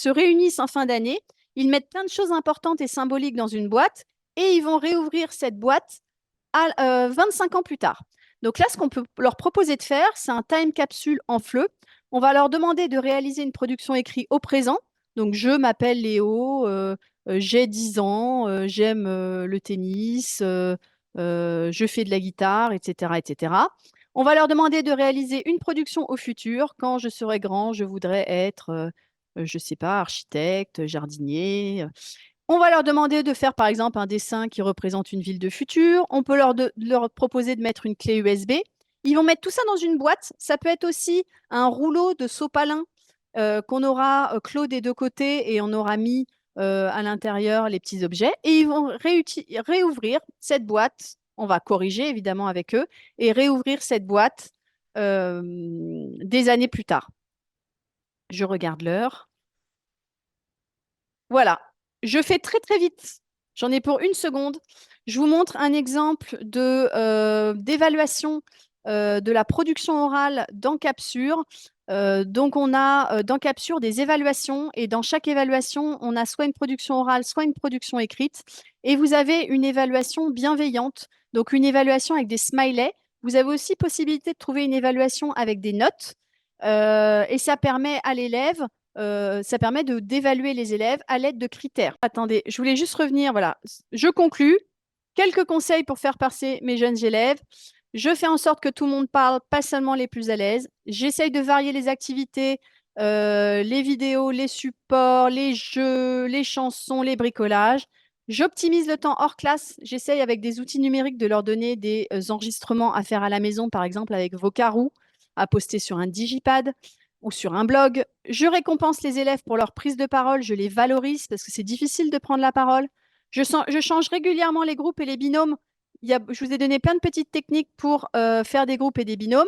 réunissent en fin d'année, ils mettent plein de choses importantes et symboliques dans une boîte, et ils vont réouvrir cette boîte 25 ans plus tard. Donc là, ce qu'on peut leur proposer de faire, c'est un time capsule en FLE. On va leur demander de réaliser une production écrite au présent. Donc, je m'appelle Léo, j'ai 10 ans, j'aime le tennis, je fais de la guitare, etc., etc. On va leur demander de réaliser une production au futur. Quand je serai grand, je voudrais être, je ne sais pas, architecte, jardinier. On va leur demander de faire, par exemple, un dessin qui représente une ville de futur. On peut leur proposer de mettre une clé USB. Ils vont mettre tout ça dans une boîte. Ça peut être aussi un rouleau de sopalin qu'on aura clos des deux côtés et on aura mis à l'intérieur les petits objets. Et ils vont réouvrir cette boîte. On va corriger évidemment avec eux et réouvrir cette boîte des années plus tard. Je regarde l'heure. Voilà, je fais très très vite. J'en ai pour une seconde. Je vous montre un exemple d'évaluation de la production orale dans Capsure. Donc, on a dans Capsure des évaluations et dans chaque évaluation, on a soit une production orale, soit une production écrite. Et vous avez une évaluation bienveillante, donc une évaluation avec des smileys. Vous avez aussi possibilité de trouver une évaluation avec des notes et ça permet à l'élève, ça permet d'évaluer les élèves à l'aide de critères. Attendez, je voulais juste revenir, voilà, je conclus. Quelques conseils pour faire passer mes jeunes élèves. Je fais en sorte que tout le monde parle, pas seulement les plus à l'aise. J'essaye de varier les activités, les vidéos, les supports, les jeux, les chansons, les bricolages. J'optimise le temps hors classe. J'essaye avec des outils numériques de leur donner des enregistrements à faire à la maison, par exemple avec Vocaroo, à poster sur un digipad ou sur un blog. Je récompense les élèves pour leur prise de parole. Je les valorise parce que c'est difficile de prendre la parole. Je change régulièrement les groupes et les binômes. Je vous ai donné plein de petites techniques pour faire des groupes et des binômes.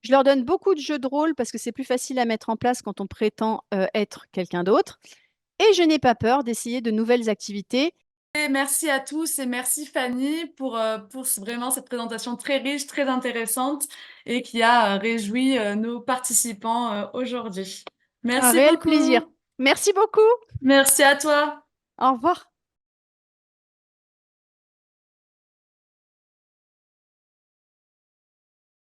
Je leur donne beaucoup de jeux de rôle parce que c'est plus facile à mettre en place quand on prétend être quelqu'un d'autre. Et je n'ai pas peur d'essayer de nouvelles activités. Et merci à tous et merci Fanny pour vraiment cette présentation très riche, très intéressante et qui a réjoui nos participants aujourd'hui. Un Merci réel plaisir. beaucoup. Merci beaucoup. Merci à toi. Au revoir.